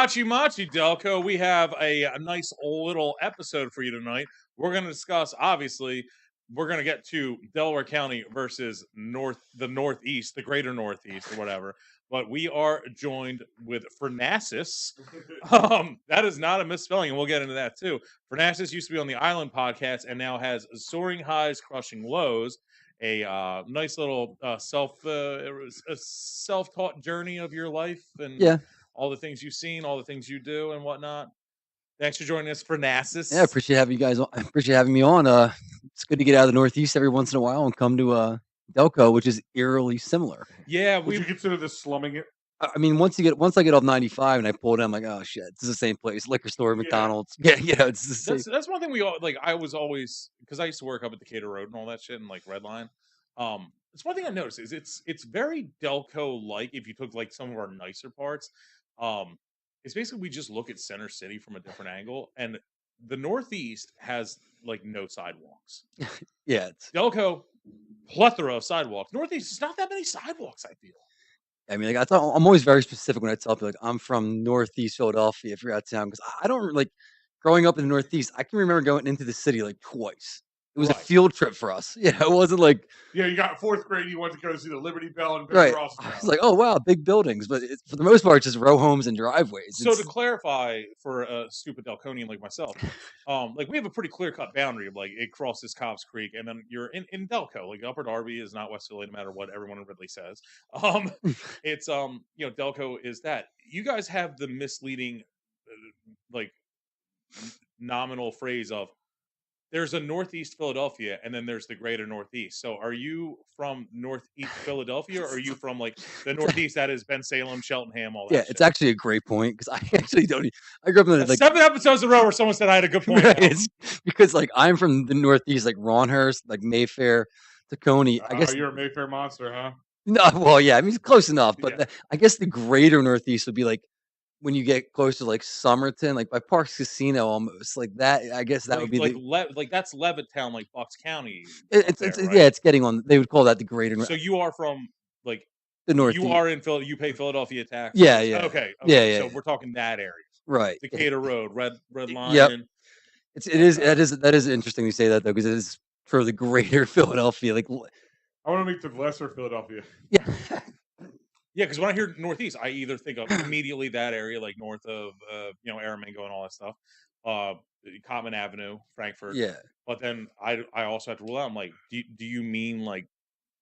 Machi Delco, we have a nice little episode for you tonight. We're going to discuss, obviously, we're going to get to Delaware County versus the Northeast, the greater Northeast or whatever. But we are joined with Frnacis. That is not a misspelling, and we'll get into that too. Frnacis used to be on the Island podcast and now has Soaring Highs, Crushing Lows, a nice little self-taught journey of your life and all the things you've seen, all the things you do, and whatnot. Thanks for joining us, Frnacis. Yeah, appreciate having you guys. Appreciate having me on. It's good to get out of the Northeast every once in a while and come to Delco, which is eerily similar. Yeah, would you consider this slumming it? I mean, once I get off 95 and I pull it, I'm like, oh shit, it's the same place, liquor store, McDonald's. Yeah, it's the same. That's one thing we all like. I was always, because I used to work up at Decatur Road and all that shit, and like Red Line. It's one thing I noticed is it's very Delco like. If you took like some of our nicer parts, it's basically we just look at Center City from a different angle, and the Northeast has like no sidewalks. Yeah, it's Delco, plethora of sidewalks. Northeast, it's not that many sidewalks, I feel. I mean, like, I'm always very specific when I tell people, like, I'm from Northeast Philadelphia, if you're out of town, because I don't like growing up in the Northeast. I can remember going into the city like twice. It was a field trip for us. Yeah, it wasn't like you got fourth grade. You went to go to see the Liberty Bell and right. I was like, oh wow, big buildings, but for the most part, it's just row homes and driveways. So to clarify for a stupid Delconian like myself, like we have a pretty clear cut boundary of like it crosses Cobbs Creek, and then you're in Delco. Like Upper Darby is not West Philly, no matter what everyone in Ridley says. It's Delco is that. You guys have the misleading, like nominal phrase of. There's a Northeast Philadelphia, and then there's the greater Northeast. So are you from Northeast Philadelphia, or are you from like the Northeast that is Ben Salem, Cheltenham, all that shit? It's actually a great point, because I actually don't. I grew up in like 7 episodes in a row where someone said I had a good point. Right, it's because like I'm from the Northeast, like Ronhurst, like Mayfair, Tacony. I guess you're a Mayfair monster, huh? No, well, yeah, I mean it's close enough, but I guess the greater Northeast would be like when you get close to like Somerton, like by Parks Casino, almost like that. I guess that would be like that's Levittown, like Bucks County. It's right? It's getting on. They would call that the greater. So you are from like the Northeast. You are in Phil. You pay Philadelphia taxes. Yeah. Okay. Yeah. So we're talking that area, right? Decatur Road, Red Line. Yep. That is interesting to say that though, because it is for the greater Philadelphia. Like I want to make the lesser Philadelphia. Yeah. Yeah, because when I hear Northeast, I either think of immediately that area, like north of, Aramingo and all that stuff, Common Avenue, Frankfurt. Yeah. But then I also have to rule out. I'm like, do you mean like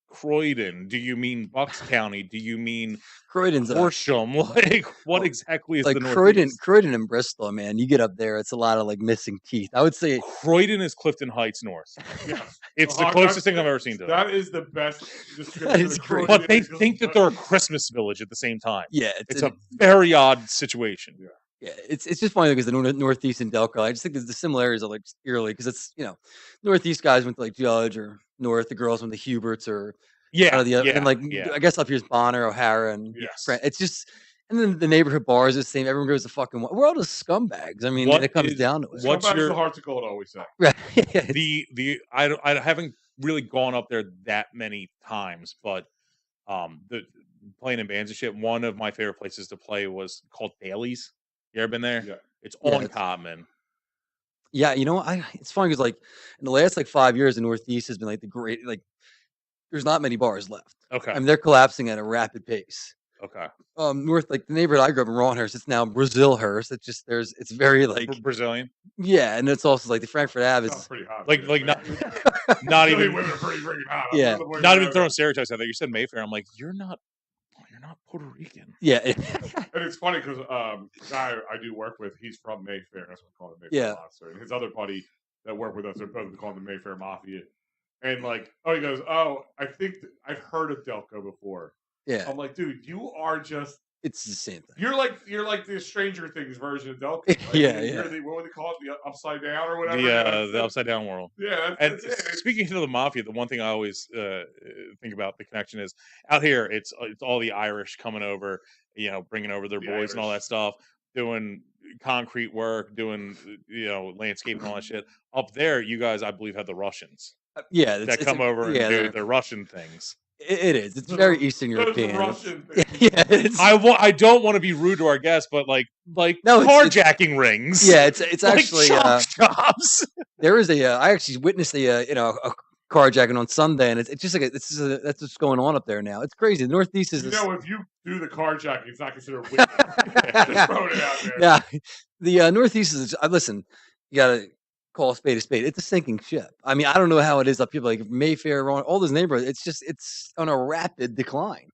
Croydon? Do you mean Bucks County? Do you mean Croydon's Horsham? Like, what exactly is like the Northeast? Croydon and Bristol, man. You get up there, it's a lot of like missing teeth. I would say Croydon is Clifton Heights North. Yes. It's the closest thing I've ever seen to it. That is the best description. That is great. But they think that they're a Christmas village at the same time. Yeah, it's a very odd situation. Yeah, it's just funny because the Northeast and Delco. I just think the similarities are like eerily because it's Northeast guys went to like Judge, or North the girls went to Hubert's, or and like I guess up here's Bonner, O'Hara, and it's just. And then the neighborhood bars are the same. Everyone goes to fucking. We're all just scumbags. I mean, it comes down to it. Scumbags is the hard to call it. Always say. Right. I haven't really gone up there that many times, but the playing in bands and shit. One of my favorite places to play was called Daly's. You ever been there? Yeah. It's on Codman. Yeah, it's funny because like in the last like 5 years, the Northeast has been like the great like. There's not many bars left. Okay. I mean, they're collapsing at a rapid pace. Okay. North, like the neighborhood I grew up in, Ronhurst, it's now Brazilhurst. It's just it's very like Brazilian. Yeah, and it's also like the Frankfurt Ave is pretty hot. Like not even women are pretty hot. Yeah, not even throwing stereotypes out there. You said Mayfair. I'm like, you're not Puerto Rican. Yeah. And it's funny because the guy I do work with, he's from Mayfair. That's what we call it, Mayfair Monster. And his other buddy that work with us, they're both called the Mayfair Mafia. And like, he goes, I think I've heard of Delco before. Yeah. I'm like, dude, you are just. It's the same thing. You're like the Stranger Things version of Delco. Like, what would they call it? The Upside Down or whatever? The Upside Down world. Yeah. That's speaking to the Mafia, the one thing I always think about the connection is out here, it's all the Irish coming over, bringing over their boys and all that stuff, doing concrete work, doing, landscaping and all that shit. Up there, you guys, I believe, have the Russians. That come over and do their Russian things. It is. It's very Eastern European. Russian. Yeah, I don't want to be rude to our guests, but like carjacking rings. Yeah, it's actually shops. There is I actually witnessed a carjacking on Sunday, and it's just like that's what's going on up there now. It's crazy. The Northeast is. If you do the carjacking, it's not considered witness. Just throwing it out there. Yeah, the Northeast is. Listen, you gotta call a spade a spade. It's a sinking ship. I mean, I don't know how it is up here, like Mayfair, all those neighborhoods. It's on a rapid decline.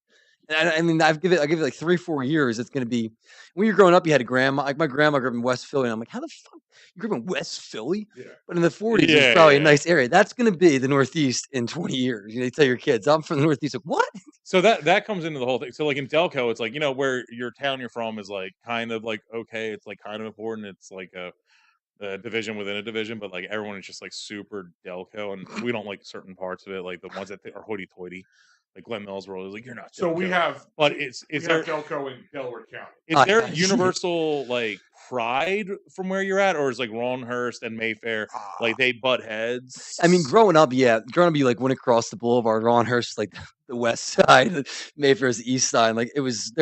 And I mean, I give it like 3-4 years. It's going to be when you're growing up. You had a grandma. Like my grandma grew up in West Philly, and I'm like, how the fuck you grew up in West Philly? Yeah. But in the 40s, it's probably a nice area. That's going to be the Northeast in 20 years. You tell your kids, I'm from the Northeast. Like, what? So that comes into the whole thing. So like in Delco, it's like where your town you're from is like kind of like okay, it's like kind of important. It's like a division within a division, but like everyone is just like super Delco, and we don't like certain parts of it, like the ones that are hoity-toity. Like Glen Mills Road is like you're not. So we have, but is there Delco in Delaware County? Is there universal like pride from where you're at, or is like Ronhurst and Mayfair like they butt heads? I mean, growing up, you like went across the boulevard. Ronhurst like the west side, Mayfair's the east side. Like there was.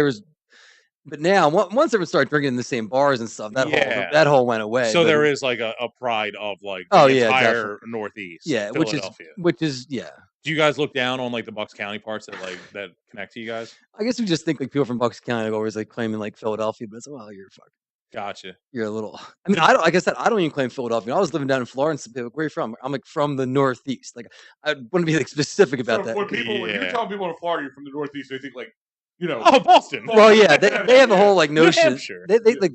But now, once everyone started drinking in the same bars and stuff, that whole went away. So there is like a pride of like the entire Northeast, which is Do you guys look down on like the Bucks County parts that connect to you guys? I guess we just think like people from Bucks County are always like claiming like Philadelphia, but it's like, well, you're fucking. Gotcha. You're a little. I mean, I don't. Like I said, I don't even claim Philadelphia. I was living down in Florida, and people, where are you from? I'm like from the Northeast. Like I want to be like specific about that. When you're telling people in Florida you're from the Northeast, they think like. Boston. Well, yeah, they have a whole like notion. They they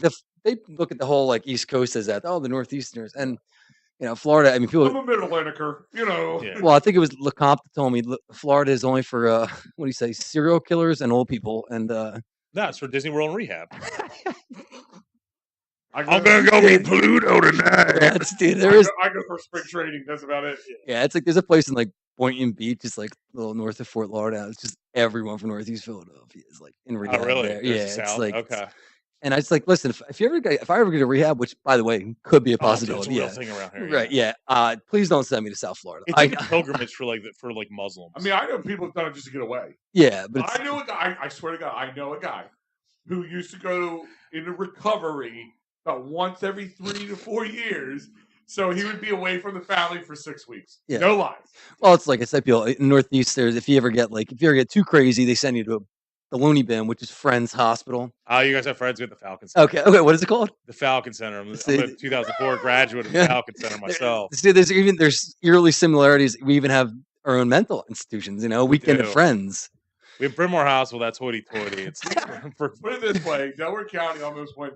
look at the whole like East Coast as that. Oh, the Northeasterners, and Florida. I mean, people. I'm a Mid-Atlanticer, Yeah. Well, I think it was LeCompte that told me Florida is only for what do you say, serial killers and old people, and no, it's for Disney World and rehab. I'm gonna go meet Pluto tonight. I go for spring training. That's about it. Yeah, it's like there's a place in like Boynton Beach, it's like a little north of Fort Lauderdale. It's just everyone from Northeast Philadelphia is like in rehab. Oh, really? There. Yeah, it's like okay. And I just like listen. If I ever get to rehab, which by the way could be a possibility, it's a real thing around here, right? Yeah. Please don't send me to South Florida. It's like a pilgrimage for like Muslims. I mean, I know people have done it just to get away. Yeah, but I know a guy. I swear to God, I know a guy who used to go into recovery about once every 3 to 4 years. So he would be away from the family for 6 weeks. Yeah. No lies. Well, it's like I said, people in Northeast. If you ever get too crazy, they send you to the Looney Bin, which is Friends Hospital. Oh, you guys have friends with the Falcon Center. Okay. What is it called? The Falcon Center. I'm a 2004 graduate of the Falcon Center myself. See, there's eerily similarities. We even have our own mental institutions. Weekend of Friends. We have Bryn Mawr House. Well, that's hoity-toity. It's put it this way: Delaware County almost went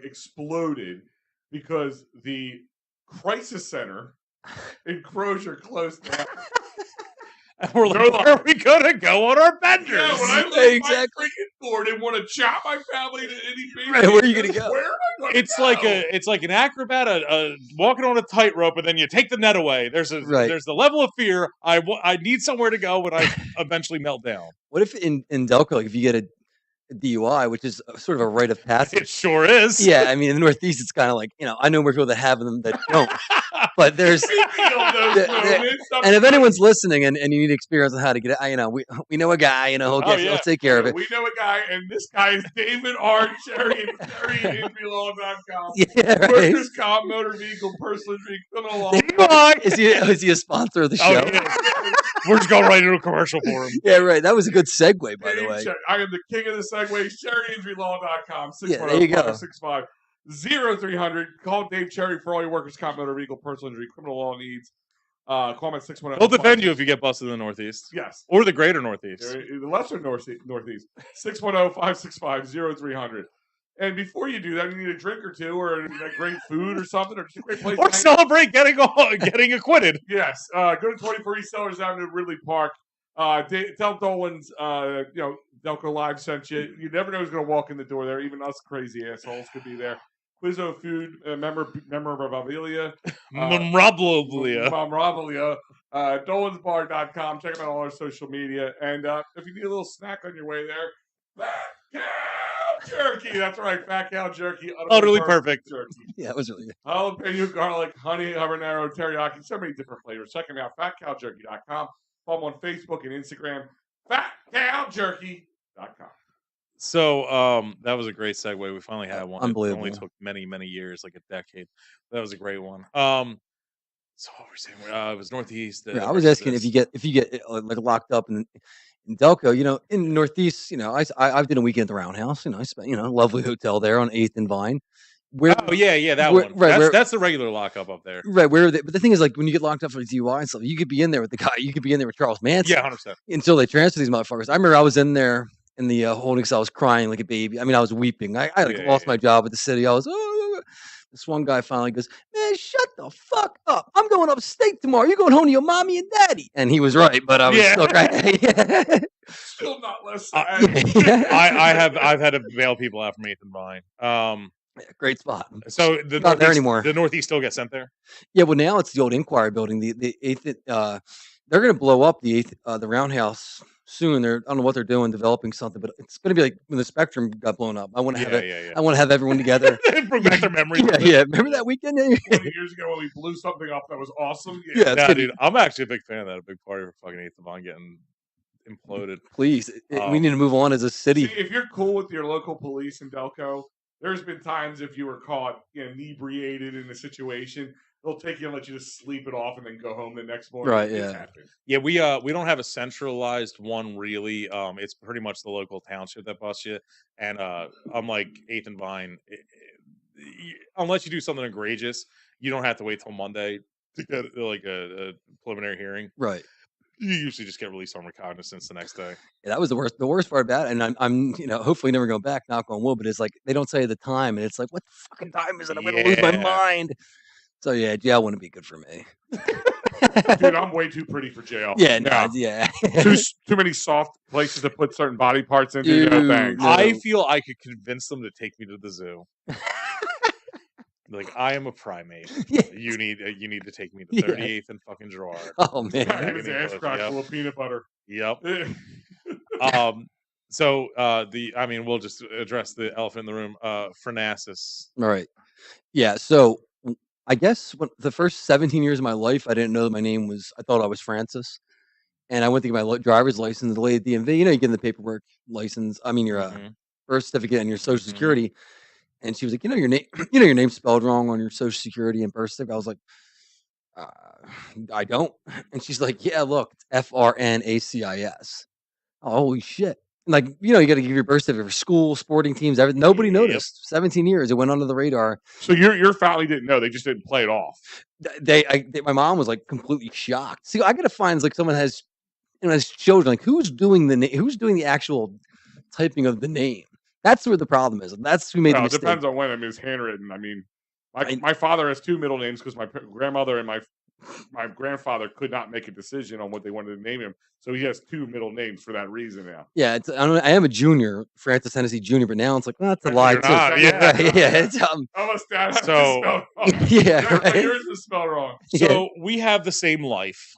exploded because the crisis center in Crozier closed down. And we're like, where are we gonna go on our benders? Yeah, when I leave my freaking board and want to chop my family to any right, where are you gonna go? Where am I going it's to go? It's like an acrobat, walking on a tightrope, and then you take the net away. There's the level of fear. I need somewhere to go when I eventually melt down. What if in Delco, like if you get a DUI, which is sort of a rite of passage? It sure is. Yeah, I mean in the Northeast, it's kind of like I know more people that have them that don't. But there's and if anyone's listening and you need experience on how to get it, we know a guy, he'll take care of it. We know a guy, and this guy is David R. Cherry at cherryinfieldlaw.com. Yeah, right. Workers' comp, motor vehicle, personal injury, criminal law. Is he a sponsor of the show? We're just going right into a commercial for him. Yeah, right. That was a good segue, by the way. I am the king of the segues. cherryinjurylaw.com. 610-565-0300. Call Dave Cherry for all your workers' comp, motor vehicle, personal injury, criminal law needs. Call him at 610. He'll defend you if you get busted in the Northeast. Yes. Or the greater Northeast. The lesser Northeast. 610-565-0300. And before you do that, you need a drink or two, or great food or something, or just a great place. Or celebrate getting acquitted. Yes. Go to 24 East Sellers Avenue, Ridley Park. Tell Dolan's, Delco Live sent you. You never know who's going to walk in the door there. Even us crazy assholes could be there. Quizzo Food, memorabilia. Memorabilia. Dolansbar.com. Check them out on all our social media. And if you need a little snack on your way there, Fat Cow Jerky. That's right, Fat Cow Jerky. Utterly perfect. Jerky. Yeah, it was really good. Jalapeno, garlic, honey, habanero, teriyaki. So many different flavors. Check them out, fatcowjerky.com. Follow them on Facebook and Instagram. FatCowJerky.com. So that was a great segue. We finally had one. Unbelievable. It only took many years, like a decade. That was a great one. So what we're saying, it was Northeast. I was asking if you get like locked up in Delco, in Northeast, I've done a weekend at the Roundhouse. I spent, lovely hotel there on 8th and Vine. That one. Right, that's the regular lockup up there. Right, but the thing is, like, when you get locked up for DUI and stuff, you could be in there with the guy. You could be in there with Charles Manson. Yeah, 100%. Until they transfer these motherfuckers. I remember I was in there in the holding cell. I was crying like a baby. I mean, I was weeping. I lost my job at the city. I was, this one guy finally goes, man, shut the fuck up. I'm going upstate tomorrow. You're going home to your mommy and daddy. And he was right, but I was still crying. Still not listening. I've had to bail out from 8th and Vine. Great spot. So the not there anymore. The Northeast still gets sent there? Yeah, well, now it's the old Inquiry building. The 8th, they're going to blow up the 8th, the Roundhouse soon. I don't know what they're doing, developing something, but it's going to be like when the Spectrum got blown up. I want to have I want to have everyone together. Bring back their memories. Remember that weekend? 20 years ago when we blew something up that was awesome. Dude, I'm actually a big fan of that. A big party for fucking 8th and Vine getting imploded. Please, we need to move on as a city. See, if you're cool with your local police in Delco, there's been times if you were caught inebriated in a situation, they'll take you and let you just sleep it off and then go home the next morning. Right, yeah. Yeah, we don't have a centralized one really. It's pretty much the local township that busts you. And unlike 8th and Vine, unless you do something egregious, you don't have to wait till Monday to get like a preliminary hearing. Right. You usually just get released on recognizance the next day. Yeah, that was the worst. The worst part about it, and I'm hopefully never going back. Knock on wood, but it's like they don't say the time, and it's like, what the fucking time is it? I'm gonna lose my mind. So yeah, jail wouldn't be good for me. Dude, I'm way too pretty for jail. Yeah, too many soft places to put certain body parts into. Dude, thanks. I feel I could convince them to take me to the zoo. Like, I am a primate. You need to take me to 38th and fucking Gerard. Oh man, his ass crack full of peanut butter. Yep. So we'll just address the elephant in the room. Frnacis. All right. Yeah. So I guess the first 17 years of my life, I didn't know that my name was. I thought I was Francis, and I went to get my driver's license. The lady at the DMV, you get the paperwork license. I mean, your birth certificate and your social security. And she was like, your name, your name's spelled wrong on your social security and birth certificate. I was like, I don't. And she's like, yeah, look, it's Frnacis. Oh, holy shit. Like, you got to give your birth certificate for school, sporting teams, everything. Nobody noticed. 17 years. It went under the radar. So your family didn't know. They just didn't play it off. My mom was like completely shocked. See, I got to find like someone has children, like who's doing the actual typing of the name. That's where the problem is. That's who made the mistake. It depends on when it's handwritten. I mean, my father has two middle names because my grandmother and my grandfather could not make a decision on what they wanted to name him. So he has two middle names for that reason now. Yeah, I am a junior, Francis Hennessy Jr., but now it's like, that's a lie. Not, yeah. It's almost that. So yours is spelled wrong. So we have the same life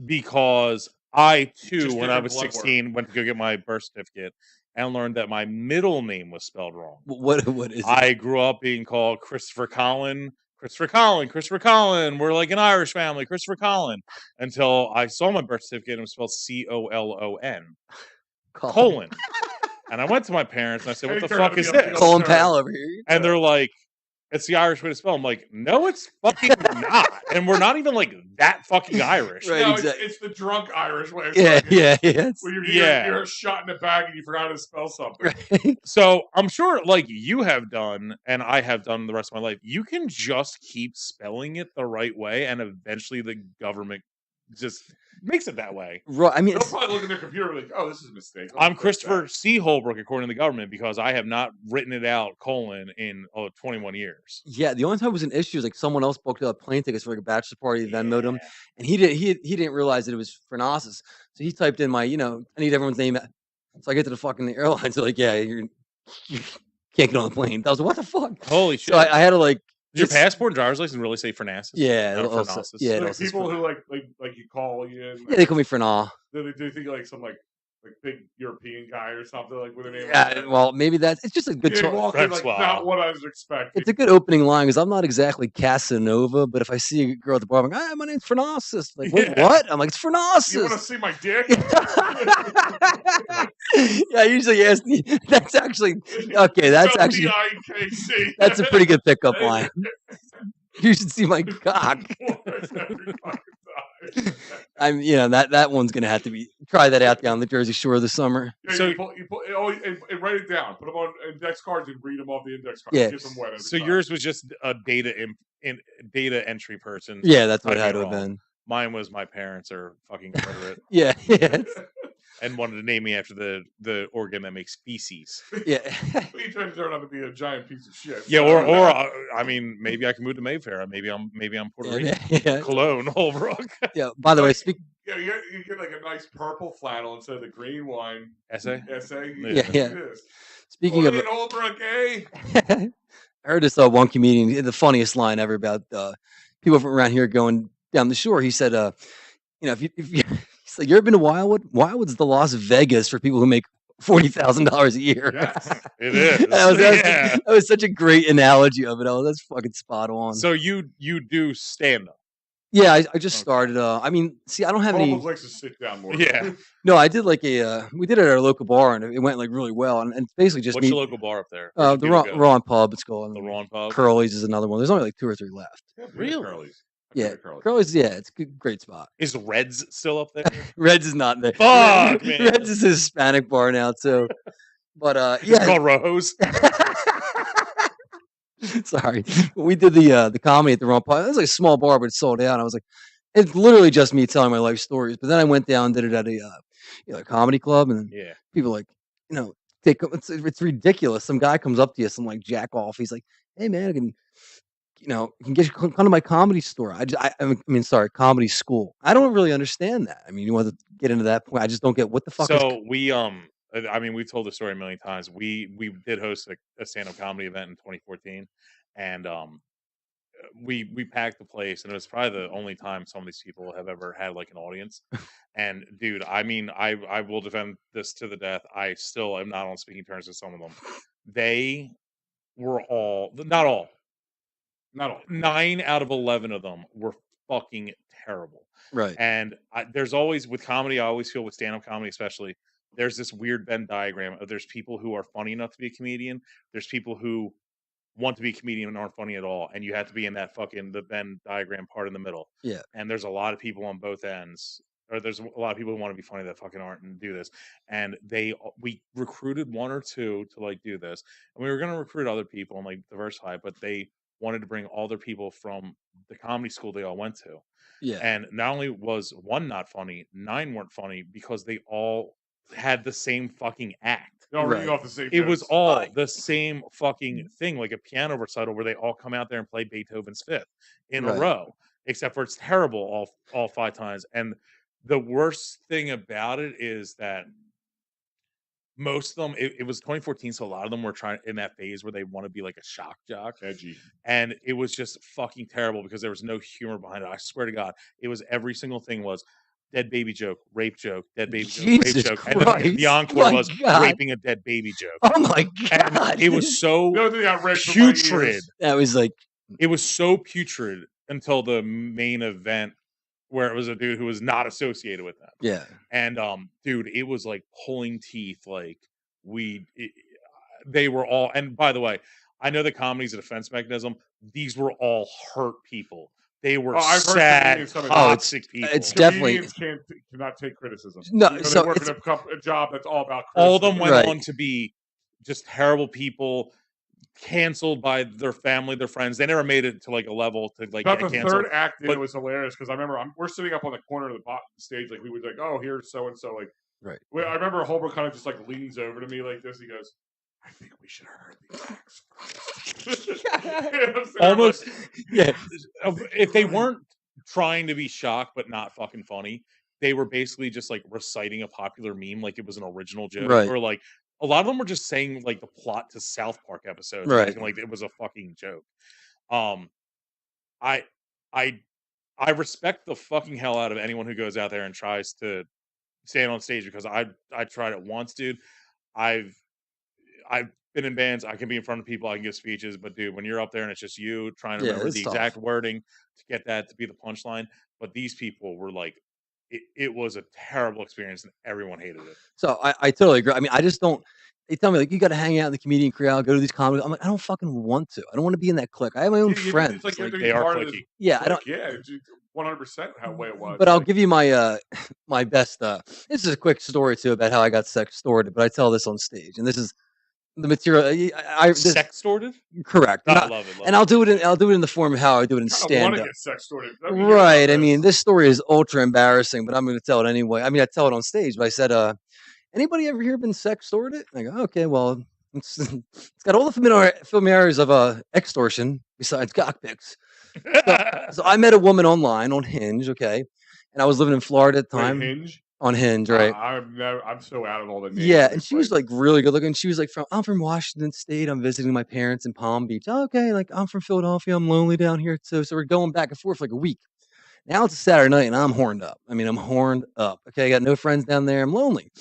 because I too, when I was 16, went to go get my birth certificate and learned that my middle name was spelled wrong. What is it? I grew up being called Christopher Collin. We're like an Irish family, Christopher Collin. Until I saw my birth certificate and it was spelled COLON. Colon. And I went to my parents and I said, what the fuck is this? Colin Powell over here. And they're like, it's the Irish way to spell. I'm like, no, it's fucking not. And we're not even like that fucking Irish. Right, no, exactly. It's the drunk Irish way. Yeah. Where you're shot in the bag and you forgot to spell something. Right. So I'm sure like you have done and I have done the rest of my life, you can just keep spelling it the right way and eventually the government just makes it that way. Right. I mean, they'll probably look at their computer like, oh, this is a mistake. I'm Christopher C. Holbrook, according to the government, because I have not written it out, in 21 years. Yeah, the only time it was an issue is like someone else booked up plane tickets for like a bachelor party, Venmoed him, and he didn't realize that it was Frnacis. So he typed in my, I need everyone's name. So I get to the fucking airlines, they're like, yeah, you can't get on the plane. I was like, what the fuck? Holy shit. So I had to like, does your passport and driver's license really say Frnacis? Yeah, Frnacis. Yeah. Like people who like you call you. Yeah, they call me Frna. They think like some like like big European guy or something like with a name. Yeah, like that. well, maybe it's just a good. Like not what I was expecting. It's a good opening line because I'm not exactly Casanova, but if I see a girl at the bar, I'm like, "Hi, my name's Frnacis." Like, wait, what? I'm like, "It's Frnacis." You want to see my dick? Yeah, I usually ask. That's actually okay. That's actually that's a pretty good pickup line. You should see my cock. I'm, that one's gonna have to be try that out down the Jersey Shore this summer. Yeah, so you write it down, put them on index cards, and read them off the index cards. Yeah. Get them wet. So yours was just a data entry person. Yeah, that's what it had to have been. Mine was my parents are fucking illiterate. Yeah. And wanted to name me after the organ that makes feces. Yeah. You turned out to be a giant piece of shit. Yeah, or I mean, maybe I can move to Mayfair. Maybe I'm Puerto Rican. Yeah. Cologne, Holbrook. Yeah. By the way, Yeah, you get like a nice purple flannel instead of the green one. Essay. Yeah. Speaking of Holbrook, eh? I heard this one comedian, the funniest line ever about people from around here going down the shore. He said, if you he's like, you ever been to Wildwood? Wildwood's the Las Vegas for people who make $40,000 a year. Yes, it is. That was such a great analogy of it. Oh, that's fucking spot on. So you do stand up? Yeah, I just started. I mean, see, I don't have any. Likes to sit down more. Yeah. No, I did like we did it at our local bar, and it went like really well. And it's basically just what's your local bar up there? The Ron Pub. It's called the Ron Pub. Curly's is another one. There's only like 2 or 3 left. Yeah, really? Curly's. Yeah, Curly's. Yeah, it's a great spot. Is Reds still up there? Reds is not there. Fuck, man. Reds is a Hispanic bar now too. But it's called Rojos. Sorry, we did the comedy at the Ron Pub. It was like a small bar, but it sold out. I was like, it's literally just me telling my life stories. But then I went down and did it at a comedy club, and then people like, it's ridiculous. Some guy comes up to you, some like jack off. He's like, "Hey man, I can." You can come to my comedy store. Comedy school. I don't really understand that. I mean, you want to get into that point. I just don't get what the fuck. So we we've told the story a million times. We did host a stand-up comedy event in 2014, and we packed the place, and it was probably the only time some of these people have ever had like an audience. And dude, I mean, I will defend this to the death. I still am not on speaking terms with some of them. They were not all. 9 out of 11 of them were fucking terrible. Right. And there's always, with comedy, I always feel with stand-up comedy especially, there's this weird Venn diagram of there's people who are funny enough to be a comedian. There's people who want to be a comedian and aren't funny at all. And you have to be in that the Venn diagram part in the middle. Yeah. And there's a lot of people on both ends. Or there's a lot of people who want to be funny that fucking aren't and do this. And we recruited 1 or 2 to like do this. And we were going to recruit other people and like diversify, but they wanted to bring all their people from the comedy school they all went to. Yeah. And not only was 1 not funny, 9 weren't funny because they all had the same fucking act. Off the same it was all the same fucking thing, like a piano recital where they all come out there and play Beethoven's Fifth in a row, except for it's terrible all 5 times. And the worst thing about it is that most of them, it was 2014, so a lot of them were trying in that phase where they want to be like a shock jock, edgy, and it was just fucking terrible because there was no humor behind it. I swear to God, it was every single thing was dead baby joke, rape joke, dead baby joke, rape joke, Christ. and then the encore was raping a dead baby joke. Oh my God! And it was so putrid. That was like it was so putrid until the main event, where it was a dude who was not associated with them. Yeah. And dude, it was like pulling teeth. Like they were all, and by the way, I know that comedy's a defense mechanism. These were all hurt people. They were sad, toxic people. It's definitely cannot take criticism. No, so working a job that's all about criticism. All of them went on to be just terrible people, canceled by their family, their friends. They never made it to like a level to like get canceled. The third act, it was hilarious because I remember we're sitting up on the corner of the stage, like we were like, oh, here's so and so, like right. I remember Holbrook kind of just like leans over to me like this. He goes, I think we should have heard the acts first. Almost, yeah. If they weren't trying to be shocked but not fucking funny, they were basically just like reciting a popular meme like it was an original joke, right. Or like a lot of them were just saying like the plot to South Park episodes, right? Like it was a fucking joke. I respect the fucking hell out of anyone who goes out there and tries to stand on stage because I tried it once, dude. I've been in bands. I can be in front of people. I can give speeches, but dude, when you're up there and it's just you trying to remember the exact wording to get that to be the punchline, but these people were like, it was a terrible experience and everyone hated it. So I totally agree. I mean, I just don't. They tell me like you got to hang out in the comedian crowd, go to these comedy. I'm like, I don't fucking want to. I don't want to be in that clique. I have my own friends. It's like they are cliquey. Yeah, I don't. Yeah, 100% how way it was. But I'll give you my my best. This is a quick story too about how I got sextorted. But I tell this on stage, and this is the material. Sextorted? Correct. I love it. And I'll do it in the form of how I do it in stand up. Right. I mean, this story is ultra embarrassing, but I'm going to tell it anyway. I mean, I tell it on stage, but I said, anybody ever here been sextorted? I go, okay, well, it's got all the familiarities of extortion besides cockpicks. So I met a woman online on Hinge, okay, and I was living in Florida at the time. Hinge? On Hinge, right? I'm so out of all the names. Yeah, and she was like really good looking. She was like, I'm from Washington State. I'm visiting my parents in Palm Beach. Oh, okay, like I'm from Philadelphia. I'm lonely down here too. So we're going back and forth for like a week. Now it's a Saturday night and I'm horned up. I mean, I'm horned up. Okay, I got no friends down there. I'm lonely.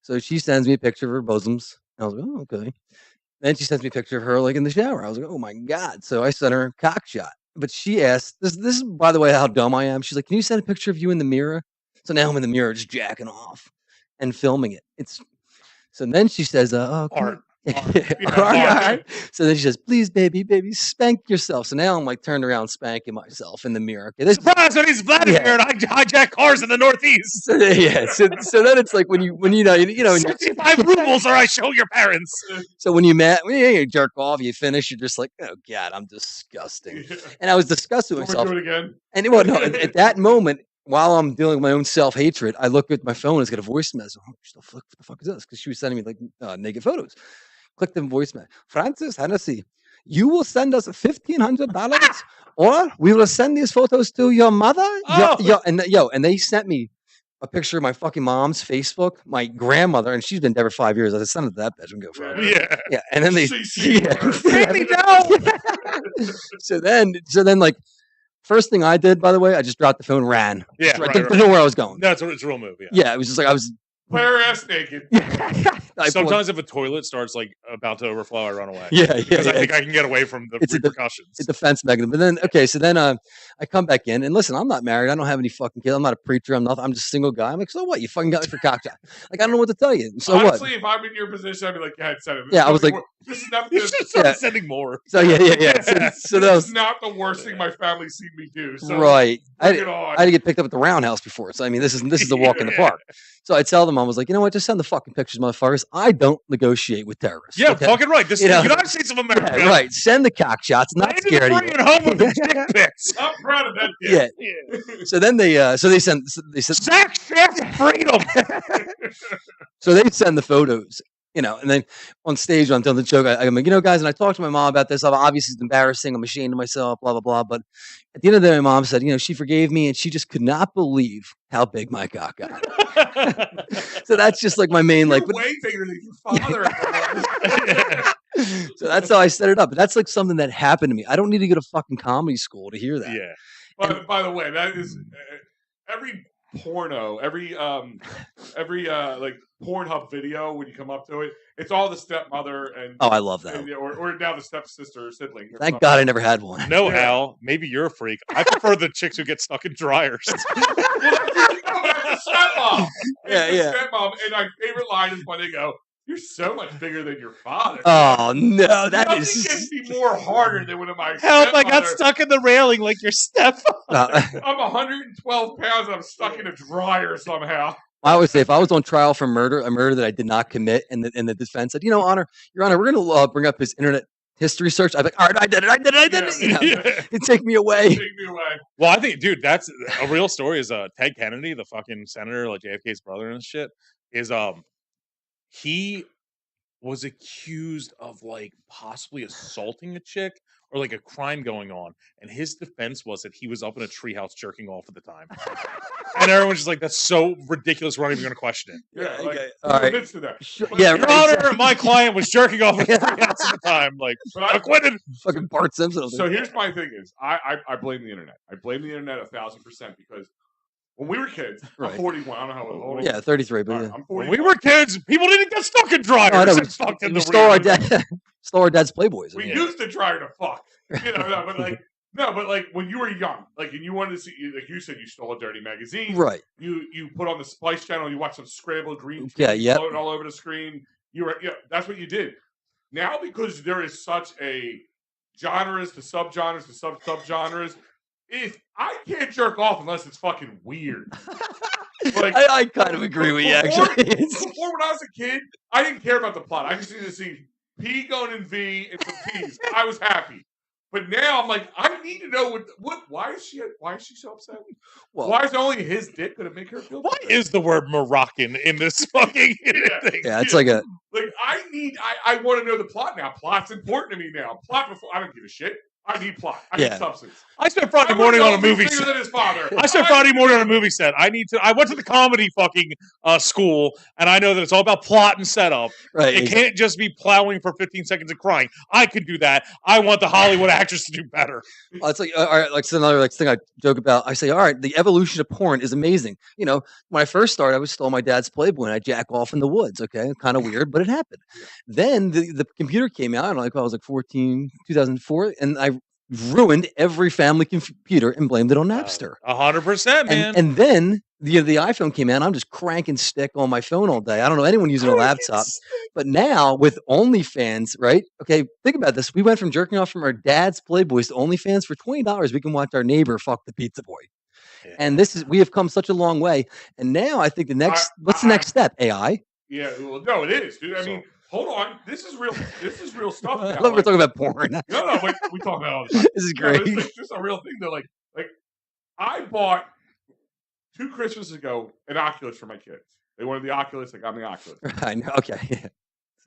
So she sends me a picture of her bosoms. I was like, oh, okay. Then she sends me a picture of her like in the shower. I was like, oh my God. So I sent her a cock shot. But she asked, this is, by the way, how dumb I am. She's like, can you send a picture of you in the mirror? So now I'm in the mirror just jacking off and filming it. So then she says, art. Art. So then she says, please, baby, spank yourself. So now I'm like turned around spanking myself in the mirror. Okay, surprise! When he's Vladimir and I hijack cars in the Northeast. So then it's like when you know 65 rubles or I show your parents. So when you jerk off, you finish, you're just like, oh God, I'm disgusting. And I was disgusted with myself. Do it again. And at that moment, while I'm dealing with my own self-hatred, I look at my phone. It's got a voice message. Oh, what the fuck is this? Because she was sending me like naked photos. Click the voice message. Frnacis, you will send us $1,500, or we will send these photos to your mother. Oh. And they sent me a picture of my fucking mom's Facebook, my grandmother, and she's been dead for 5 years. I sent it to that bitch and go for it. Yeah. And then they So then like. First thing I did, by the way, I just dropped the phone, ran. Yeah, right. Didn't know where I was going. That's it's a real move. Yeah, it was just like I was. Play her ass naked. Sometimes if a toilet starts like about to overflow, I run away. Yeah. Because I think I can get away from the repercussions. It's a defense mechanism. But then, okay, so then I come back in and listen. I'm not married. I don't have any fucking kids. I'm not a preacher. I'm nothing. I'm just a single guy. I'm like, so what? You fucking got me for cockshot. Like I don't know what to tell you. So honestly, what? if I'm in your position, I'd be like, yeah, send it. Yeah, I was like, this is not. You should start sending more. So yeah. So that was not the worst thing my family's seen me do. So right. I had to get picked up at the roundhouse before. So I mean, this is a walk in the park. So I tell them, I was like, you know what? Just send the fucking pictures, motherfuckers. I don't negotiate with terrorists. Yeah, okay? Fucking right. This is the United States of America. Yeah, right. Send the cock shots. Not scared of you. Home with the dick pics. I'm proud of that. Yeah. So then they sent sex, chef, freedom. So they send the photos. And then on stage, when I'm telling the joke, I'm like, guys, and I talked to my mom about this. Obviously, it's embarrassing. I'm ashamed of myself, blah, blah, blah. But at the end of the day, my mom said, she forgave me, and she just could not believe how big my cock got. So that's just like my main, way bigger than your father. So that's how I set it up. But that's like something that happened to me. I don't need to go to fucking comedy school to hear that. Yeah. But by the way, that is every porno, every like Pornhub video when you come up to it, it's all the stepmother and I love that, or now the stepsister or sibling. Thank God I never had one. No, Al, maybe you're a freak. I prefer the chicks who get stuck in dryers. That's the stepmom. Yeah. Stepmom, and my favorite line is when they go, "You're so much bigger than your father." Oh no, that Nothing gets me more harder than one of my help! I got stuck in the railing like your stepfather. I'm 112 pounds and I'm stuck in a dryer somehow. I always say if I was on trial for a murder that I did not commit, and the defense said, Your Honor, we're going to bring up his internet history search. I'd be like, all right, I did it. It'd take me away. Well, I think, dude, that's a real story. Is Ted Kennedy, the fucking senator, like JFK's brother and shit, is he was accused of like possibly assaulting a chick or like a crime going on, and his defense was that he was up in a treehouse jerking off at the time. And everyone's just like, "That's so ridiculous. We're not even going to question it." Yeah, like, okay. All right. To that. Yeah, Your Honor, my client was jerking off at the treehouse at the time. Like, acquitted. Fucking Bart Simpson. So here's my thing: is I blame the internet. I blame the internet 1,000% because when we were kids, Right. I'm 41. I don't know how old. Yeah, 33. But I'm 41. When we were kids, people didn't get stuck in dryers. No, And fucked in we the stole rear. stole our dad's Playboys. We used the dryer to fuck. You know, but like. No, but like when you were young, like and you wanted to see, like you said, you stole a dirty magazine, right? You put on the Spice Channel, you watch some scrambled green, floating all over the screen. That's what you did. Now because there is such a genres to subgenres to subgenres, if I can't jerk off unless it's fucking weird. Like I kind of agree with you. Actually, before when I was a kid, I didn't care about the plot. I just needed to see P going in V and some P's. I was happy. But now I'm like, I need to know what. Why is she so upset? Well, why is only his dick going to make her feel? Why is the word Moroccan in this fucking thing? Yeah, it's like a. Like I want to know the plot now. Plot's important to me now. Plot before I don't give a shit. I need plot. I need substance. I spent Friday morning on a movie set. Than his father. I spent Friday morning on a movie set. I went to the comedy fucking school, and I know that it's all about plot and setup. Right. It can't just be plowing for 15 seconds and crying. I could do that. I want the Hollywood actress to do better. It's like all right, like it's another thing I joke about. I say, all right, the evolution of porn is amazing. You know, when I first started, I would stole my dad's Playboy and I jack off in the woods. Okay, kind of weird, but it happened. Then the computer came out, and I was like 14, 2004, and I ruined every family computer and blamed it on Napster. 100%, man. And then the iPhone came out. I'm just cranking stick on my phone all day. I don't know anyone using a laptop. But now with OnlyFans, right? Okay, think about this. We went from jerking off from our dad's Playboys to OnlyFans for $20. We can watch our neighbor fuck the pizza boy. Yeah. And we have come such a long way. And now I think what's the next step? AI? Yeah, well, no, it is, dude. I mean, hold on. This is real stuff. I love we're talking about porn. No, we talk about it all the time. This is great. It's just a real thing though. Like I bought 2 Christmases ago an Oculus for my kids. They wanted the Oculus. I got them the Oculus. I know. Okay. Yeah.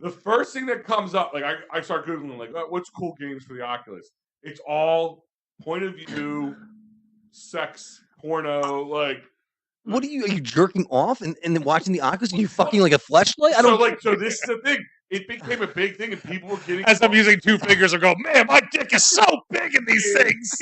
The first thing that comes up, like I start Googling, like, what's cool games for the Oculus? It's all point of view, sex, porno, like. What are you jerking off and then watching the Oculus? Are you fucking like a fleshlight? So this is the thing. It became a big thing, and people were getting. As I'm using 2 fingers, I go, man, my dick is so big in these things.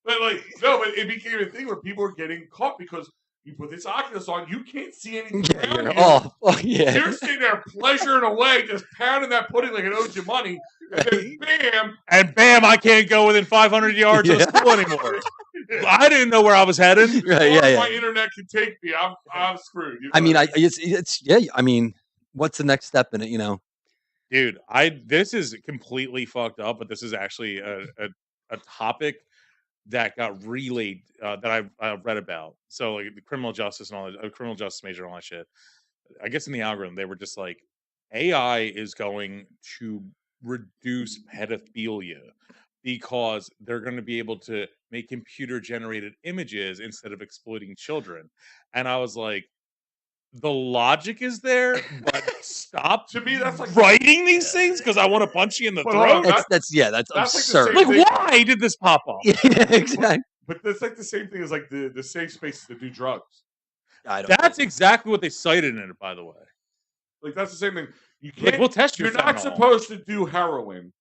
But it became a thing where people were getting caught because you put this Oculus on, you can't see anything around you. Oh, yeah. You're sitting there pleasuring away, just pounding that pudding like it owes you money, and then bam, I can't go within 500 yards of school anymore. I didn't know where I was headed. Right, my internet can take me. I'm screwed. I mean, I mean, what's the next step in it? You know, dude. This is completely fucked up, but this is actually a topic that got relayed that I read about. So like the criminal justice and all that, criminal justice major and all that shit. I guess in the algorithm they were just like, AI is going to reduce pedophilia because they're going to be able to make computer generated images instead of exploiting children. And I was like, the logic is there, but stop to me that's like writing these things because I want to punch you in the throat. That's absurd. Like why did this pop up? Yeah, exactly. But that's like the same thing as like the safe spaces to do drugs. That's exactly what they cited in it, by the way. Like that's the same thing. You can't. We'll test you're not supposed to do heroin,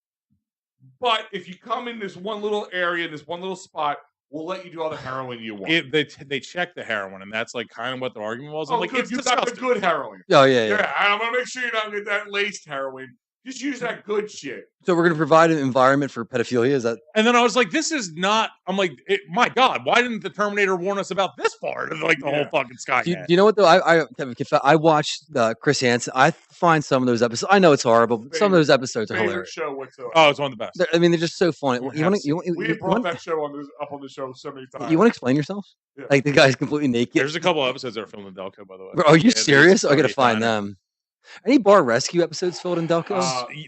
but if you come in this one little area, in this one little spot, we'll let you do all the heroin you want. They check the heroin, and that's like kind of what the argument was. I'm like, you got the good heroin. Oh yeah. And I'm gonna make sure you don't get that laced heroin. Just use that good shit. So we're going to provide an environment for pedophilia. Is that? And then I was like, "This is not." I'm like, "My God, why didn't the Terminator warn us about this part of like the whole fucking Skynet?" Do you know what though? I watched Chris Hansen. I find some of those episodes. I know it's horrible. But some of those episodes are hilarious. Show whatsoever. Oh, it's one of the best. I mean, they're just so funny. We brought that show up on the show so many times. You want to explain yourself? Yeah. Like the guy's completely naked. There's a couple episodes that are filmed in Delco, by the way. Are you serious? I got to find them. Any bar rescue episodes filmed in Delco?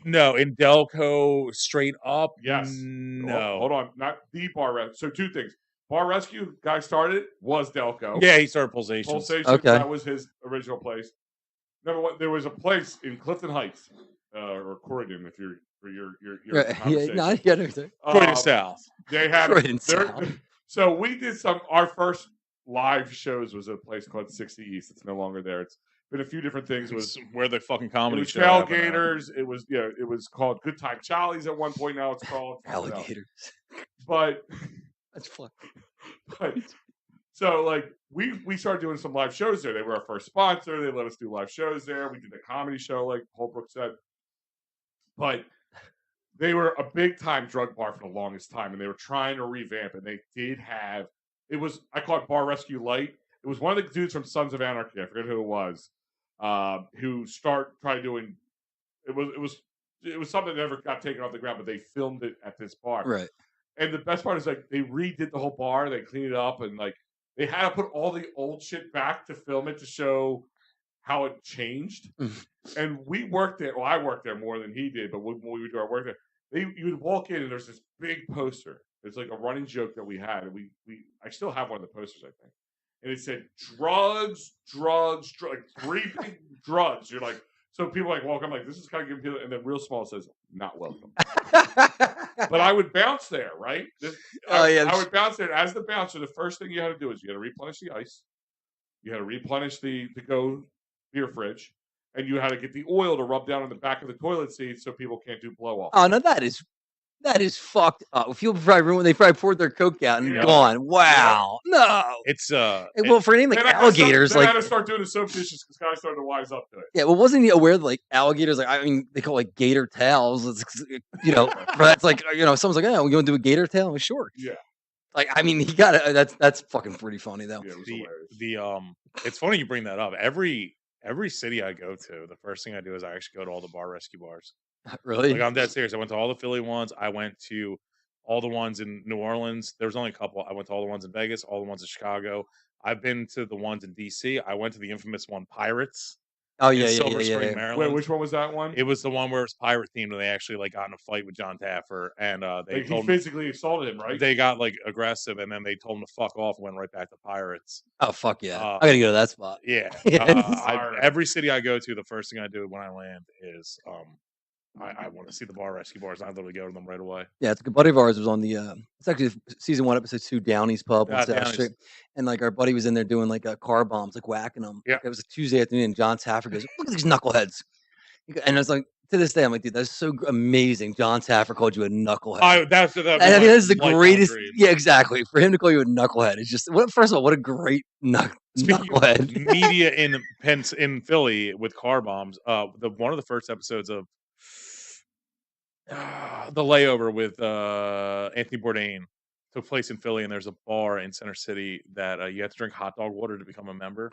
No, in Delco, straight up. Yes. No. Hold on, not the bar rescue. So 2 things. Bar rescue guy started was Delco. Yeah, he started Pulsation. Okay, that was his original place. Number 1, there was a place in Clifton Heights, or Corridon, if you're Croydon South. They had Croydon South. So we did our first live shows was a place called 60 East. It's no longer there. It's been a few different things. It was where the fucking comedy show. Tailgaters. It was it was called Good Time Charlie's at one point. Now it's called Alligators. But that's fun. But So like we started doing some live shows there. They were our first sponsor. They let us do live shows there. We did a comedy show, like Holbrook said. But they were a big time drug bar for the longest time, and they were trying to revamp. And they did have I call it Bar Rescue Light. It was one of the dudes from Sons of Anarchy. I forget who it was. Who tried doing it was something that never got taken off the ground, but they filmed it at this bar. Right. And the best part is like they redid the whole bar, they cleaned it up, and like they had to put all the old shit back to film it to show how it changed. And we worked there. Well, I worked there more than he did, but when we would do our work there, you would walk in and there's this big poster. It's like a running joke that we had. And I still have one of the posters, I think. And it said drugs, like 3 big drugs. You're like, so people are like walk. I'm like, this is kind of giving people, and then real small says, "Not welcome." But I would bounce there, right? I would bounce there. As the bouncer, the first thing you had to do is you had to replenish the ice, you had to replenish the to-go beer fridge, and you had to get the oil to rub down on the back of the toilet seat so people can't do blow off. Oh no, that is fucked up. People probably they poured their Coke out and gone. Wow, no. It's well for anything like alligators, I had to start doing the soap dishes because guys started to wise up to it. Yeah, well, wasn't he aware that like alligators? Like I mean, they call it like gator tails. It's, that's like someone's like, "Oh, we going to do a gator tail?" Well, sure. Yeah. Like I mean, he got it. That's fucking pretty funny though. Yeah, it's funny you bring that up. Every city I go to, the first thing I do is I actually go to all the bar rescue bars. Really? Like I'm dead serious. I went to all the Philly ones. I went to all the ones in New Orleans. There was only a couple. I went to all the ones in Vegas, all the ones in Chicago. I've been to the ones in DC. I went to the infamous one, Pirates. Oh yeah, Silver Spring, Maryland. Wait, which one was that one? It was the one where it was pirate themed, and they actually like got in a fight with John Taffer, and he physically assaulted him, right? They got like aggressive, and then they told him to fuck off, and went right back to Pirates. Oh fuck yeah! I gotta go to that spot. Yeah, every city I go to, the first thing I do when I land is I want to see the bar rescue bars. I literally go to them right away. Yeah, it's a good buddy of ours was on the. It's actually season 1, episode 2, Downey's Pub on South Street, and like our buddy was in there doing like car bombs, like whacking them. Yeah, it was a Tuesday afternoon, and John Taffer goes, "Look at these knuckleheads," and I was like, to this day, I'm like, dude, that's so amazing. John Taffer called you a knucklehead. I mean, that's the greatest. Yeah, exactly. For him to call you a knucklehead is just first of all, what a great knucklehead. Media in Philly with car bombs. One of the first episodes of The Layover with Anthony Bourdain took place in Philly, and there's a bar in Center City that you have to drink hot dog water to become a member,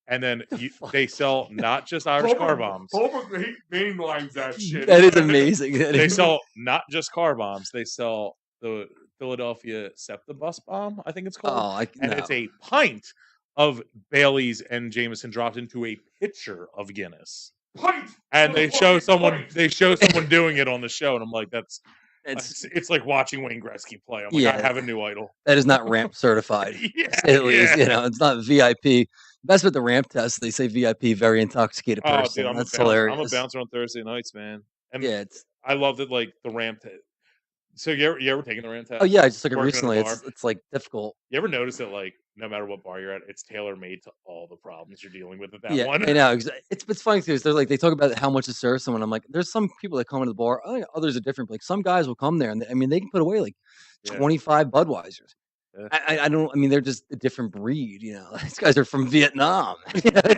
and then they sell not just Irish car bombs. He mainlines that shit. That is amazing. They sell not just car bombs. They sell the Philadelphia Septibus bomb, I think it's called, it's a pint of Bailey's and Jameson dropped into a pitcher of Guinness. Pint! And they show someone doing it on the show, and I'm like, it's like watching Wayne Gretzky play. I'm like, I have a new idol. That is not ramp certified. At least, it's not VIP. Best with the ramp test, they say VIP, very intoxicated person. Dude, that's hilarious. I'm a bouncer on Thursday nights, man. And it's I love that, like the ramp test. So you ever taken the ramp test? Oh yeah, I just took it recently. It's like difficult. You ever notice that like no matter what bar you're at, it's tailor made to all the problems you're dealing with at that one? I know. It's funny too. They're like they talk about how much to serve someone. I'm like, there's some people that come into the bar. Others are different. Like some guys will come there, and they can put away like 25 Budweisers. Yeah. I don't. I mean, they're just a different breed. These guys are from Vietnam. Dude, I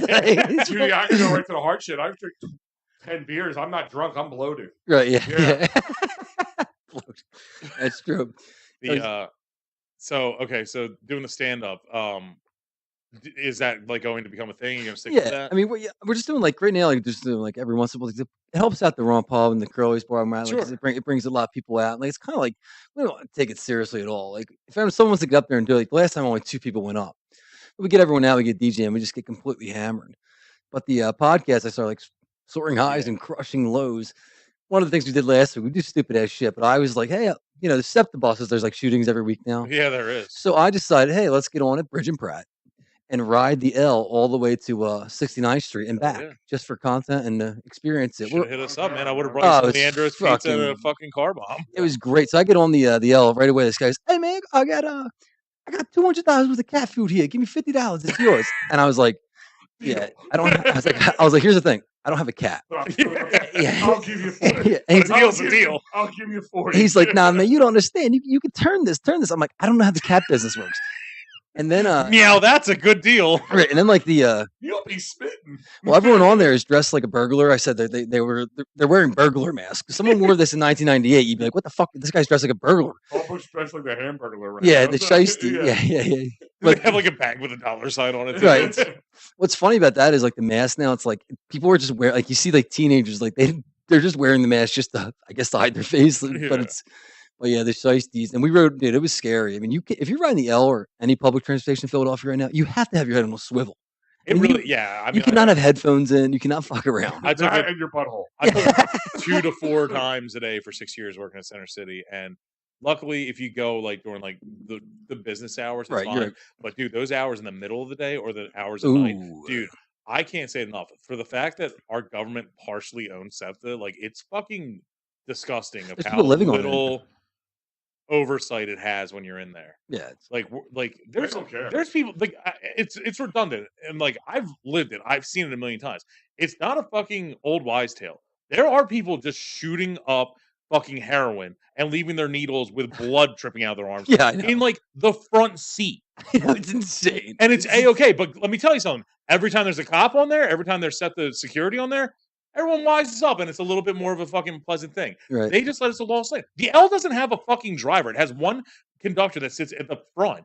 can go right to the hard shit. I've drank 10 beers. I'm not drunk. I'm bloated. Right? Yeah. That's true. So doing the stand up, is that like going to become a thing? You're gonna stick with that? I mean, we're just doing like right now, like just doing like every once in a while. It helps out the Ron Pub and the Curly's bar. Sure. It brings a lot of people out. Like it's kind of like we don't take it seriously at all. Like if someone wants to get up there and do it, like the last time only 2 people went up. We get everyone out. We get DJ and we just get completely hammered. But the podcast, I started like soaring highs and crushing lows. One of the things we did last week, we do stupid ass shit, but I was like, hey, the Septibus, there's like shootings every week now. Yeah, there is. So I decided, hey, let's get on at Bridge and Pratt and ride the L all the way to 69th Street and back just for content and experience it. Hit us up, man. I would have brought you some Leandro's pizza and a fucking car bomb. It was great. So I get on the L right away. This guy's, hey man, I got $200 worth of cat food here. Give me $50. It's yours. And I was like, I was like, here's the thing. I don't have a cat. I'll give you 40. Deal's a deal. I'll give you 40. He's like, nah, man, you don't understand. You can turn this. I'm like, I don't know how the cat business works. And then meow, that's a good deal. Right, and then like the you'll be spitting. Well, everyone on there is dressed like a burglar. I said that they're wearing burglar masks. If someone wore this in 1998, you'd be like, "What the fuck? This guy's dressed like a burglar." Almost dressed like the Hamburglar. Right? Yeah, the shiesty. Yeah. But they have like a bag with a $sign on it. Right. What's funny about that is like the mask now. It's like people are just wearing, like you see like teenagers like they're just wearing the mask just to, I guess, to hide their face. But yeah, the shiesties. And we rode, dude, it was scary. I mean, if you're riding the L or any public transportation in Philadelphia right now, you have to have your head on a swivel. I mean, you cannot have headphones in. You cannot fuck around. I took it in your butthole. I took it 2 to 4 times a day for 6 years working at Center City. And luckily, if you go like during like the business hours, it's fine. But dude, those hours in the middle of the day or the hours of night, dude, I can't say enough. For the fact that our government partially owns SEPTA, like it's fucking disgusting of how little oversight it has when you're in there. Yeah, like there's people like it's redundant, and like I've lived it, I've seen it a million times. It's not a fucking old wives' tale. There are people just shooting up fucking heroin and leaving their needles with blood dripping out of their arms. Yeah, in like the front seat. It's insane, and it's a-okay. But let me tell you something. Every time there's a cop on there, every time they're set the security on there, everyone wises up, and it's a little bit more of a fucking pleasant thing. Right. They just let us a law slate. The L doesn't have a fucking driver. It has one conductor that sits at the front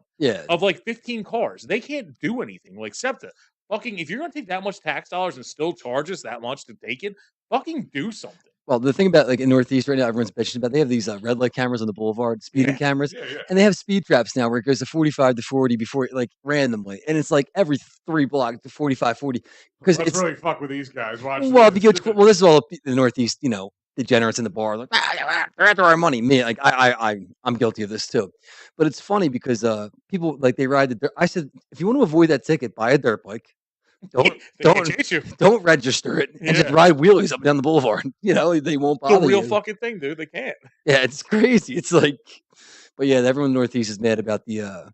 of like 15 cars. They can't do anything. Like SEPTA, fucking, if you're going to take that much tax dollars and still charge us that much to take it, fucking do something. Well, the thing about like in Northeast right now, everyone's bitching about, they have these red light cameras on the boulevard, speeding cameras, and they have speed traps now where it goes to 45 to 40 before, like randomly, and it's like every 3 blocks to 45, 40. Because it's really fuck with these guys. This is all the Northeast, degenerates in the bar, like they're after our money. Me, like I'm guilty of this too. But it's funny because people like they ride the dirt. I said, if you want to avoid that ticket, buy a dirt bike. Don't register it and just ride wheelies up and down the boulevard. They won't bother you. The real fucking thing, dude. They can't. Yeah, it's crazy. It's like, but yeah, everyone in the Northeast is mad about the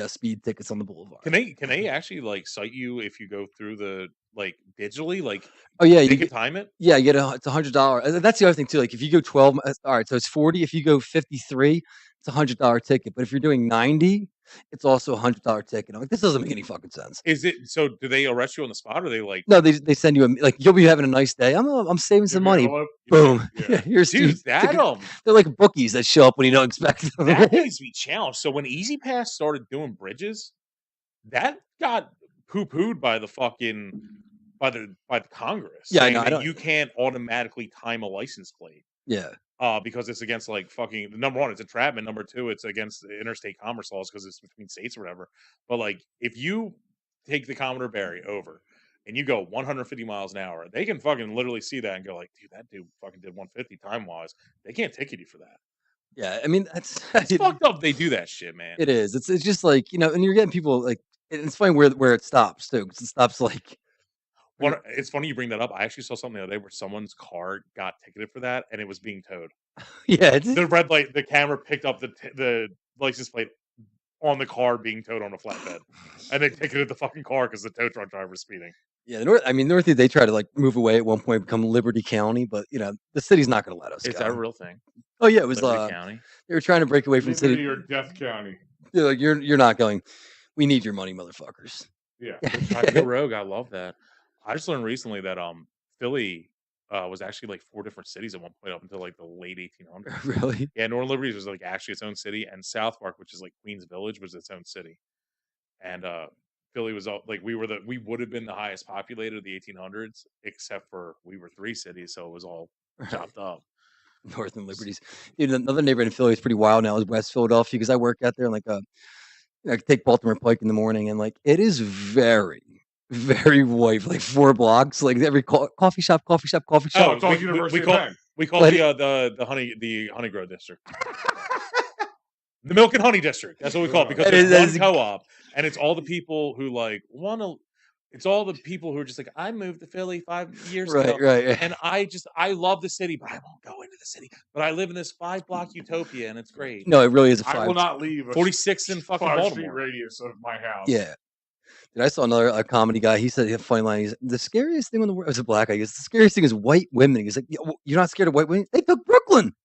speed tickets on the boulevard. Can they actually like cite you if you go through the like digitally? Like, oh yeah, they can time it. Yeah, you get it's $100. That's the other thing too. Like if you go 12, all right, so it's 40. If you go 53, it's $100 ticket. But if you're doing 90, it's also $100 ticket. I'm like, this doesn't make any fucking sense. Is it so? Do they arrest you on the spot, or they like? No, they send you like you'll be having a nice day. I'm saving some money. Boom. Here's dude. They're like bookies that show up when you don't expect them. That needs to be challenged. So when Easy Pass started doing bridges, that got poo-pooed by the fucking by the Congress. Yeah, I know. You can't automatically time a license plate. Yeah. Because it's against like fucking number one, it's entrapment. Number two, it's against the interstate commerce laws because it's between states or whatever. But like, if you take the Commodore Barry over and you go 150 miles an hour, they can fucking literally see that and go like, dude, that dude fucking did 150 time wise. They can't ticket you for that. Yeah, I mean it's fucked up. They do that shit, man. It is. It's just like and you're getting people like. It's funny where it stops too, because it stops like. It's funny you bring that up. I actually saw something the other day where someone's car got ticketed for that, and it was being towed. Yeah, the red light. The camera picked up the license plate on the car being towed on a flatbed, and they ticketed the fucking car because the tow truck driver was speeding. Yeah, Northeast, they try to like move away at one point, become Liberty County, but the city's not going to let us. Is that a real thing? Oh yeah, it was Liberty County. They were trying to break away from city. Or Death County. Yeah, like you're not going. We need your money, motherfuckers. Yeah, go rogue. I love that. I just learned recently that Philly was actually like 4 different cities at one point up until like the late 1800s. Really? Yeah, Northern Liberties was like actually its own city, and South Park, which is like Queens Village, was its own city. And Philly was like we would have been the highest populated of the 1800s, except for we were 3 cities, so it was all chopped up. Northern Liberties. Dude, another neighborhood in Philly is pretty wild now is West Philadelphia, because I work out there, and like I take Baltimore Pike in the morning, and like it is very, very white, like 4 blocks, like every coffee shop. Oh, it's all University we call it the Honey Grow District. The Milk and Honey District. That's what we call it, because it's one co-op, and it's all the people who like want to. It's all the people who are just like, I moved to Philly 5 years ago, right, and I love the city, but I won't go into the city. But I live in this 5-block utopia, and it's great. No, it really is a 5. I will not leave 46 in fucking Baltimore radius of my house. Yeah. Dude, I saw a comedy guy. He said he had a funny line. He's the scariest thing in the world. It was a black guy. He goes, the scariest thing is white women. He's like, you're not scared of white women? They took Brooklyn.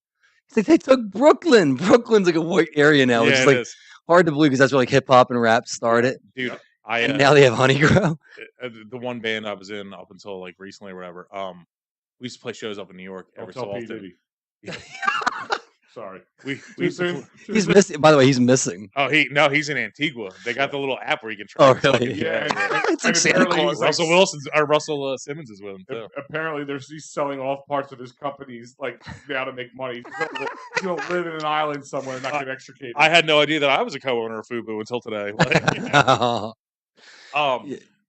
He's like, they took Brooklyn. Brooklyn's like a white area now. Yeah, it's like is. hard to believe because that's where like hip hop and rap started, dude. And now they have Honeygrow. The one band I was in up until like recently or whatever. We used to play shows up in New York every so often. Sorry, he's missing. By the way, he's missing. Oh, he's in Antigua. They got the little app where you can try. Oh, really? Yeah. It's like Santa Claus. Russell Simmons is with him too. Apparently, he's selling off parts of his companies like now to make money. He's gonna live in an island somewhere and not get extricated. I had no idea that I was a co-owner of Fubu until today.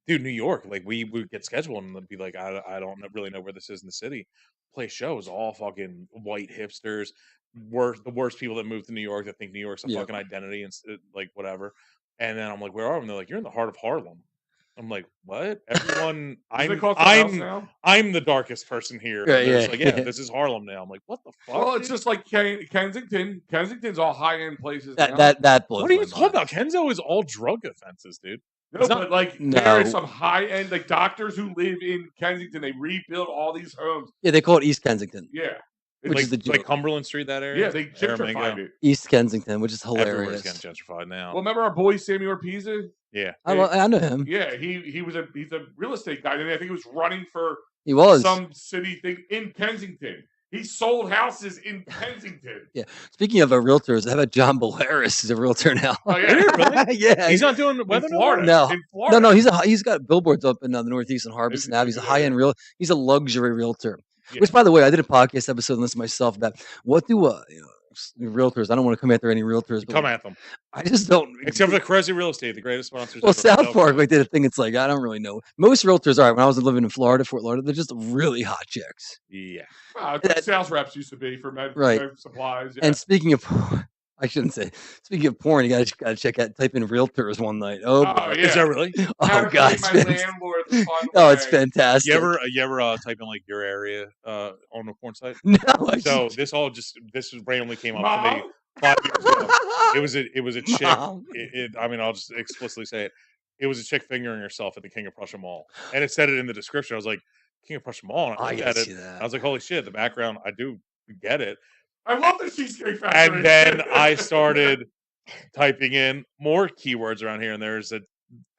Dude, New York, like we would get scheduled and be like, I don't really know where this is in the city. Play shows, all fucking white hipsters. The worst people that move to New York that think New York's a fucking identity and like whatever. And then I'm like, where are we? And they're like, you're in the heart of Harlem. I'm like, what? Everyone, I'm the darkest person here. This is Harlem now. I'm like, what the fuck? Well, it's just like Kensington. Kensington's all high end places. That blows. What are you talking about? Kenzo is all drug offenses, dude. There is some high end like doctors who live in Kensington. They rebuild all these homes. Yeah, they call it East Kensington. Yeah. Which is like Cumberland Street, that area? Yeah, they gentrified it. East Kensington, which is hilarious. Everywhere's getting gentrified now. Well, remember our boy Sammy Orpizza? Yeah. I know him. Yeah, he's a real estate guy. And I think he was running for some city thing in Kensington. He sold houses in Kensington. Yeah. Speaking of realtors, how about John Bolaris is a realtor now? Oh, yeah. Really? Yeah. He's not doing weather in Florida. No. In Florida. No. He's got billboards up in the Northeast and Harbison Ave. He's a high end he's a luxury realtor. Yeah. Which, by the way, I did a podcast episode on this myself about what do realtors. I don't want to come after any realtors. But come at them. I just don't. Except for the Crazy Real Estate, the greatest sponsors. Well, South Park, like did a thing. It's like I don't really know. Most realtors, all right. When I was living in Florida, Fort Lauderdale, they're just really hot chicks. Yeah. Sales reps used to be for med supplies. Yeah. And speaking of. I shouldn't say. Speaking of porn, you gotta check out. Type in realtors one night. Oh yeah. Is that really? Oh god, it's fantastic. You ever type in like your area on a porn site? No. So this randomly came up to me 5 years ago. It was a chick. I'll just explicitly say it. It was a chick fingering herself at the King of Prussia Mall, and it said it in the description. I was like, King of Prussia Mall. And I looked at it. I was like, holy shit! The background, I do get it. I love the Cheesecake Factory. And then I started typing in more keywords around here, and there's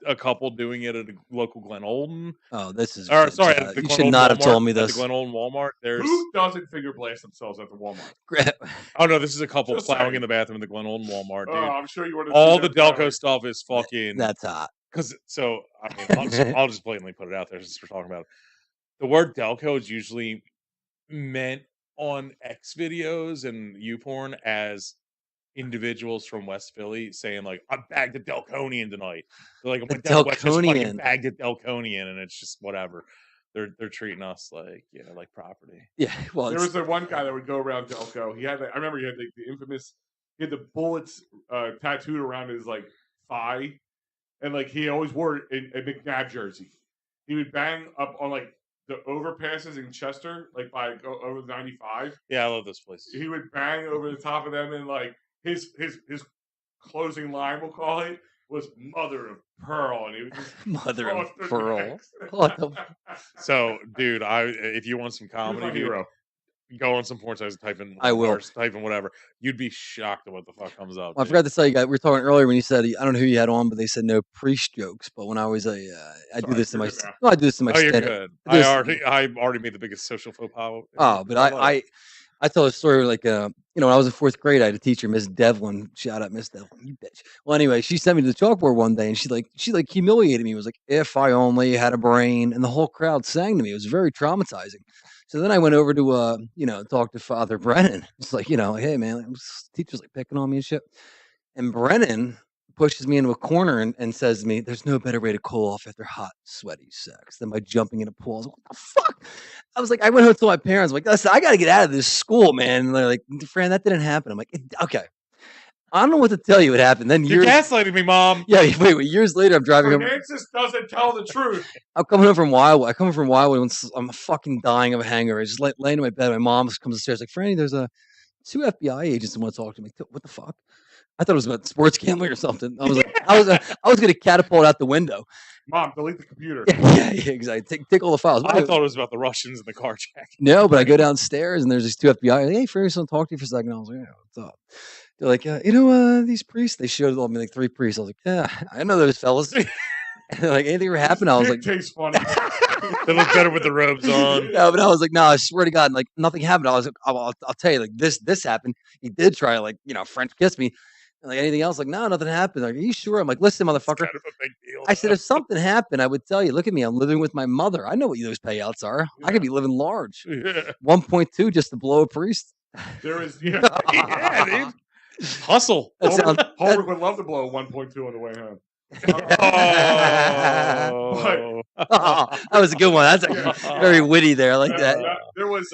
a couple doing it at a local Glen Olden. Oh, this is... you should not have told me this. At the Glen Olden Walmart. Who doesn't finger blast themselves at the Walmart? Oh, no, this is a couple plowing in the bathroom at the Glen Olden Walmart, dude. Oh, I'm sure you would have all the Delco stuff is fucking... That's hot. I'll just blatantly put it out there since we're talking about it. The word Delco is usually meant on X videos and YouPorn as individuals from West Philly saying like, I bagged a Delconian tonight. They're like, I just fucking bagged a Delconian, and it's just whatever. They're treating us like like property. Yeah. Well, there was the one guy that would go around Delco. I remember he had the infamous. He had the bullets tattooed around his like thigh, and like he always wore a McNabb jersey. He would bang up on like the overpasses in Chester, like by over 95. Yeah, I love those places. He would bang over the top of them, and like his closing line, we'll call it, was "Mother of Pearl," and he was just Mother of Pearl. So, dude, if you want some comedy, go on some porn sites and type in. I will type in whatever. You'd be shocked at what the fuck comes up. Well, I forgot to tell you guys. We were talking earlier when you said I don't know who you had on, but they said no priest jokes. But when I was I do this to my. No, I do this to my. Oh, you're good. I already made the biggest social faux pas. Oh, but I tell a story like when I was in 4th grade, I had a teacher, Miss Devlin. Shout out, Miss Devlin, you bitch. Well, anyway, she sent me to the chalkboard one day, and she humiliated me. It was like, if I only had a brain, and the whole crowd sang to me. It was very traumatizing. So then I went over to talk to Father Brennan. It's like, hey man, teacher's like picking on me and shit. And Brennan pushes me into a corner and says to me, "There's no better way to cool off after hot, sweaty sex than by jumping in a pool." I was like, what the fuck? I was like, I went home to my parents. I'm like, listen, I got to get out of this school, man. And they're like, Fran, that didn't happen. I'm like, okay. I don't know what to tell you what happened. Then you're gaslighting me, Mom. Yeah, wait. Years later, I'm driving home. Francis doesn't tell the truth. I'm coming home from Wildwood. when I'm fucking dying of a hangover. I just laying in my bed. My mom comes upstairs like, Franny, there's 2 FBI agents that want to talk to me. What the fuck? I thought it was about sports gambling or something. I was like, I was going to catapult out the window. Mom, delete the computer. Yeah, exactly. Take all the files. I thought it was about the Russians and the carjacking. No, but I go downstairs and there's these 2 FBI. Hey, Franny, I want to talk to you for a second. I was like, yeah, what's up? They're like, these priests. They showed me like 3 priests. I was like, yeah, I know those fellas. And they're like, anything ever happened? I was like, tastes funny. They look better with the robes on. No, but I was like, no, I swear to God, like nothing happened. I was like, I'll tell you, like this happened. He did try like French kiss me. And, like anything else, like no, nothing happened. Like, are you sure? I'm like, listen, motherfucker. Kind of a big deal, I said, if something happened, I would tell you. Look at me, I'm living with my mother. I know what those payouts are. I could be living large. 1.2 just to blow a priest. There is, dude. Hustle. Holbrook would love to blow 1.2 on the way home. That was a good one. That's very witty there. I like that. There was,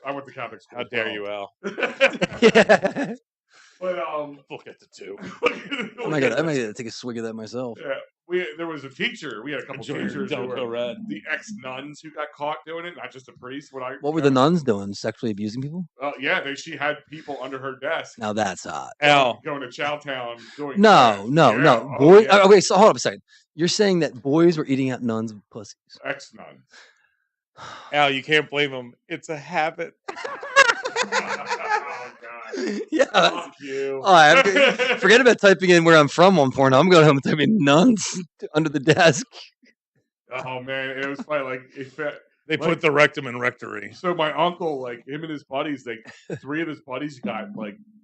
I went to Catholic school. How dare you, Al? Yeah. But we'll get to 2. I might take a swig of that myself. Yeah. There was a teacher. We had a couple teachers who were the ex-nuns who got caught doing it, not just a priest. What were the nuns doing? Sexually abusing people? Yeah, she had people under her desk. Now that's hot. Going to Chowtown doing No. Boy, okay, so hold up a second. You're saying that boys were eating out nuns with pussies? Ex-nuns. Al, you can't blame them. It's a habit. Yeah. Fuck you. Forget about typing in where I'm from on porn. I'm going home and typing nuns under the desk. Oh man, it was funny. Like they put the rectum in rectory. So my uncle, like him and his buddies, 3 of his buddies got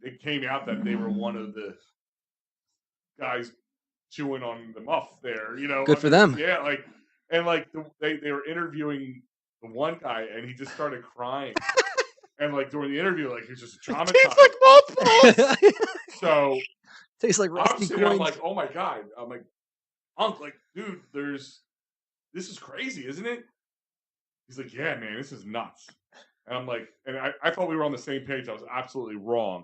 it came out that they were one of the guys chewing on the muff there. Good for them. Yeah, they were interviewing the one guy, and he just started crying. And during the interview, he was just traumatized. Tastes like mothballs. So tastes like rusty coins. I'm like, oh my God. I'm like, Unc, dude, this is crazy, isn't it? He's like, yeah, man, this is nuts. And I'm like, and I thought we were on the same page. I was absolutely wrong.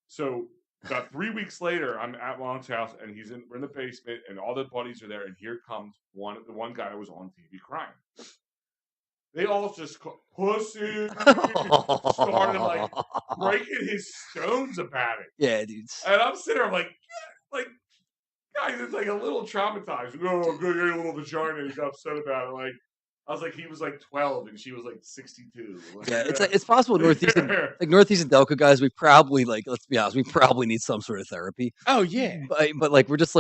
So about 3 weeks later, I'm at Long's house, and we're in the basement, and all the buddies are there, and here comes the one guy who was on TV crying. They all just pussy started breaking his stones about it. Yeah, dudes. And I'm sitting there, I'm like, guys, it's a little traumatized. Oh, good, you're a little vagina. And he got upset about it. I was like, he was 12 and she was 62. Yeah, it's possible Northeast and Delco guys. We probably let's be honest, we probably need some sort of therapy. Oh yeah, but we're just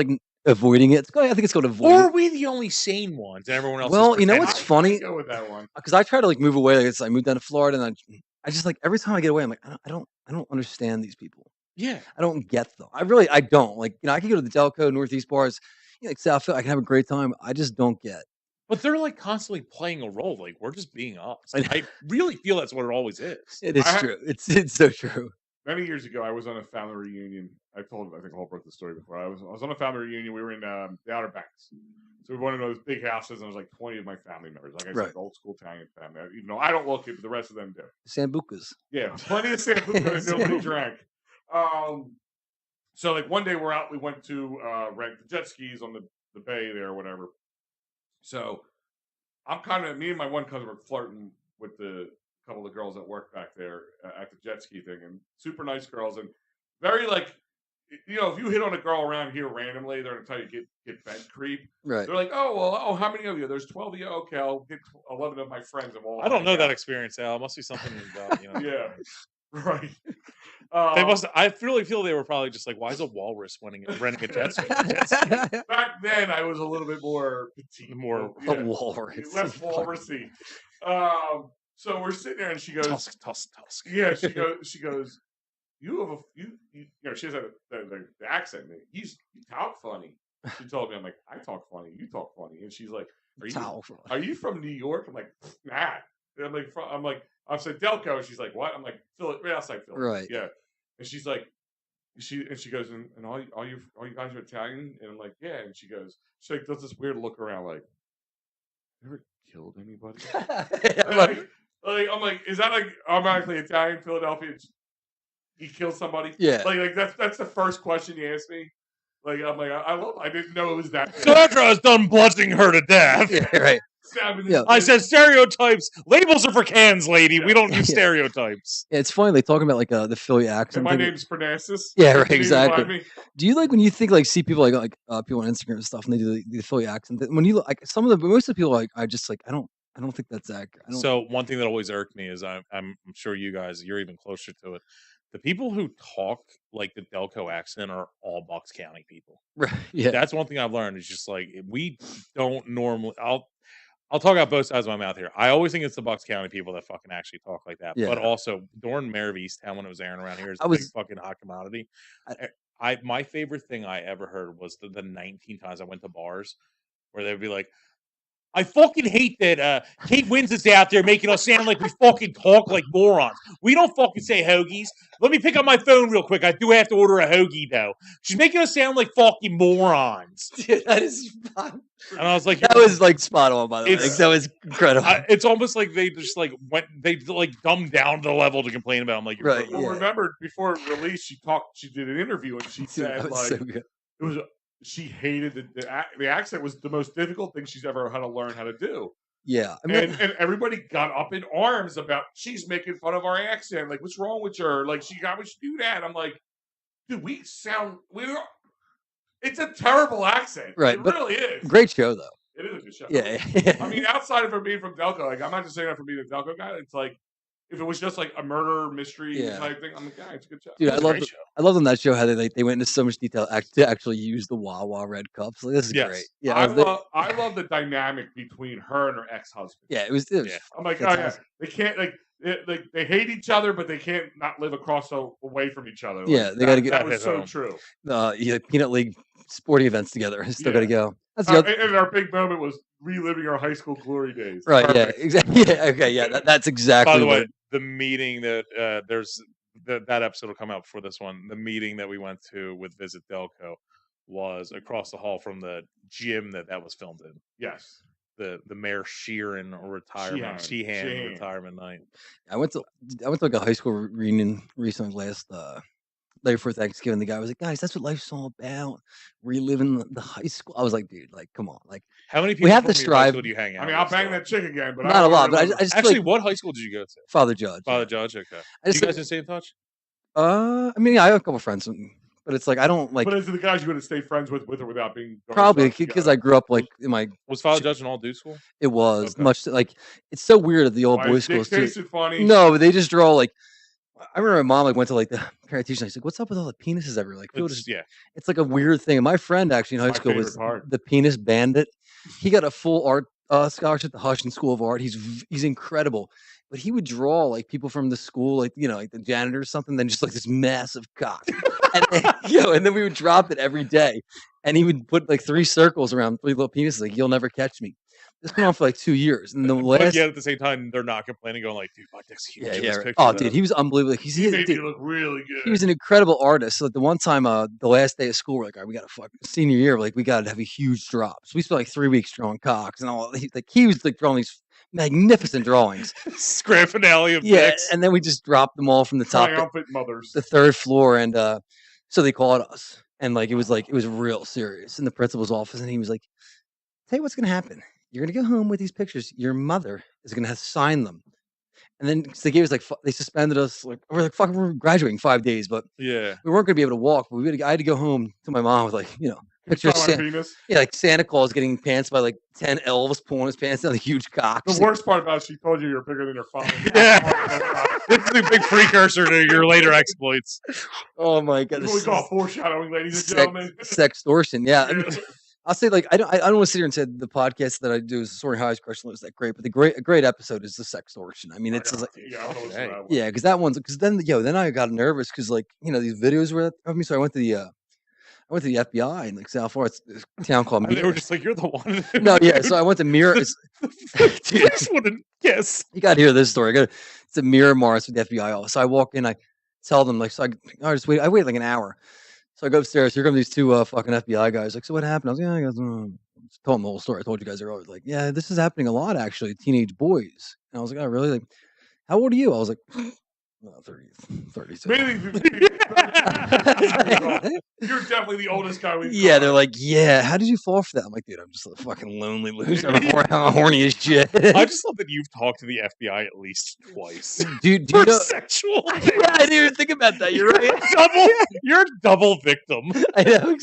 avoiding it. I think it's going to avoid. Or are we the only sane ones, and everyone else? Well, you know what's funny? Go with that one because I try to move away. I moved down to Florida, and I just every time I get away, I'm like, I don't understand these people. Yeah, I don't get them. I don't. I can go to the Delco Northeast bars, South Philly. I can have a great time. I just don't get. But they're constantly playing a role. We're just being us. I really feel that's what it always is. It is true. It's so true. Many years ago, I was on a family reunion. I think I broke the story before. I was on a family reunion. We were in the Outer Banks. So we went into those big houses, and there was 20 of my family members. Like I said, old school Italian family. Even though I don't look it, but the rest of them do. Sambucas. Yeah, plenty of Sambucas. Nobody drank. So one day we're out. We went to rent the jet skis on the bay there or whatever. So I'm me and my one cousin were flirting with the couple of girls that work back there at the jet ski thing, and super nice girls, and very if you hit on a girl around here randomly, they're gonna tell you get bed creep. Right. They're like, oh, how many of you? There's 12 of you. Okay, I'll get 11 of my friends. And I don't know that experience, Al. It must be something about Yeah. Right. They must. I really feel they were probably just why is a walrus renting a jet ski? Back then, I was a little bit more petite, a walrus, less walrusy. So we're sitting there, and she goes, tusk. Yeah, she goes. You have she has the accent. You talk funny. She told me, I'm like, I talk funny. You talk funny. And she's like, are you from New York? I'm like, nah. And I said Delco. And she's like, what? I'm like, Philly, right outside Philly. Right. Yeah. And she's like, she goes, and all you guys are Italian? And I'm like, yeah. And she does this weird look around, you ever killed anybody? I'm like, is that automatically Italian, Philadelphia? He killed somebody? Yeah. That's the first question you asked me. I'm like, I didn't know it was that. So after I was done bludgeoning her to death. Yeah, right. I said stereotypes. Labels are for cans, lady. Yeah. We don't use stereotypes. Yeah, it's funny. Talking about the Philly accent. My name's Frnacis. Yeah, right. Exactly. Do you when you think see people people on Instagram and stuff, and they do the Philly accent? When you most of the people I just I don't think that's accurate. So one thing that always irked me is I'm sure you're even closer to it. the people who talk like the Delco accent are all Bucks County people. Right. Yeah. That's one thing I've learned. Is just like we don't normally. I'll talk out both sides of my mouth here. I always think it's the Bucks County people that fucking actually talk like that. Yeah. But also, during Mayor of Easttown, when it was airing around here, is a big fucking hot commodity. My favorite thing I ever heard was the 19 times I went to bars where they'd be like, I fucking hate that Kate Wins is out there making us sound like we fucking talk like morons. We don't fucking say hoagies. Let me pick up my phone real quick. I do have to order a hoagie, though. She's making us sound like fucking morons. Dude, that is fun. And I was like, that was like spot on, by the way. That was incredible. It's almost like they just like they like dumbed down the level to complain about. I'm like, right. Well, remember before release, she did an interview and she said like so it was. She hated the accent was the most difficult thing she's ever had to learn how to do. Yeah, I mean, and everybody got up in arms about she's making fun of our accent. Like, what's wrong with her? Like, how would she do that? I'm like, dude, it's a terrible accent. Right, it really is. Great show though. It is a good show. Yeah. I mean, outside of her being from Delco, like I'm not just saying that for being a Delco guy. It's like if it was just like a murder mystery type thing, I'm like, yeah, it's a good show. Dude, I love on that show how they went into so much detail to actually use the Wawa red cups. Like, this is great. Yeah, I love the dynamic between her and her ex-husband. Yeah, it was I'm like, oh yeah, they can't they hate each other, but they can't not live away from each other. Like, yeah, they got to get. That was so true. Peanut League sporting events together. Still got to go. That's and our big moment was reliving our high school glory days. Right. Perfect. Yeah. Exactly. Yeah. Okay. Yeah. That's exactly. By the way, the meeting that there's that episode will come out before this one. The meeting that we went to with Visit Delco was across the hall from the gym that was filmed in. Yes. The Mayor Sheeran retirement retirement night. I went to like a high school reunion recently last day before Thanksgiving. The guy was like, guys, that's what life's all about. Reliving the high school. I was like, dude, like, come on. Like, how many people we have to strive. Do you hang out? I mean, I'll bang that chick again, but not a lot. But I just actually, what high school did you go to? Father Judge. Father Judge. Okay. You guys didn't stay in touch? I mean, I have a couple friends, but it's like I don't like. But is it the guys you want to stay friends with or without being? Probably because I grew up like in my. Was Father Judge an all dude school? It was much like it's so weird at the old boys schools too. Funny? No, but they just draw like. I remember my mom like went to like the parent teacher. She's like, "What's up with all the penises everywhere?" Like, it's like a weird thing. And my friend actually in high school was the penis bandit. He got a full art scholarship at the Hutchins School of Art. He's incredible, but he would draw like people from the school, like like the janitor or something. Then just like this massive cock, and then we would drop it every day, and he would put like 3 circles around 3 little penises. Like, you'll never catch me. This went on for like 2 years, and the last. At the same time, they're not complaining, going like, "Dude, my dick's huge." Yeah. Oh, dude, he was unbelievable. Like, he made me look really good. He was an incredible artist. So, like the one time, the last day of school, we're like, all right, we got to fuck senior year. Like, we got to have a huge drop. So we spent like 3 weeks drawing cocks and all. He was like drawing these magnificent drawings. Grand finale of dicks. And then we just dropped them all from the top, the 3rd floor, and so they called us, and like it was real serious in the principal's office, and he was like, "Tell you what's gonna happen. You're going to go home with these pictures. Your mother is going to have to sign them." And then they gave us they suspended us. Like, we're graduating 5 days, but we weren't going to be able to walk. But I had to go home to my mom with pictures of like Santa Claus getting pants by like 10 elves pulling his pants down, the huge cocks. The worst part about it, she told you you're bigger than your father. This is a big precursor to your later exploits. Oh my god! This is what we call foreshadowing, ladies and gentlemen. Sextortion, yeah. I mean, I'll say like I don't want to sit here and say the podcast that I do is Soaring High's question is that great, but a great episode is the Sextortion. I mean, it's because that one's then I got nervous because these videos were of me, so I went to the FBI in like South Florida. It's a town called Mirror. They were just like, "You're the one." No, yeah. So I went to Mirror. Dude, wouldn't guess. You got to hear this story. It's a Mirror Mars with the FBI office. So I walk in, I tell them I just wait. I wait like an hour. So I go upstairs. Here come these 2 fucking FBI guys. Like, so what happened? I was like, told them the whole story. I told you guys earlier. Like, yeah, this is happening a lot actually. Teenage boys. And I was like, oh, really? Like, how old are you? I was like, 32. Maybe you're definitely the oldest guy we've got. They're like, yeah. How did you fall for that? I'm like, dude, I'm just a fucking lonely loser. I'm horny as shit. I just love that you've talked to the FBI at least twice. Dude, for sexual. Yeah, I didn't even think about that. You're right. You're a double victim. I know.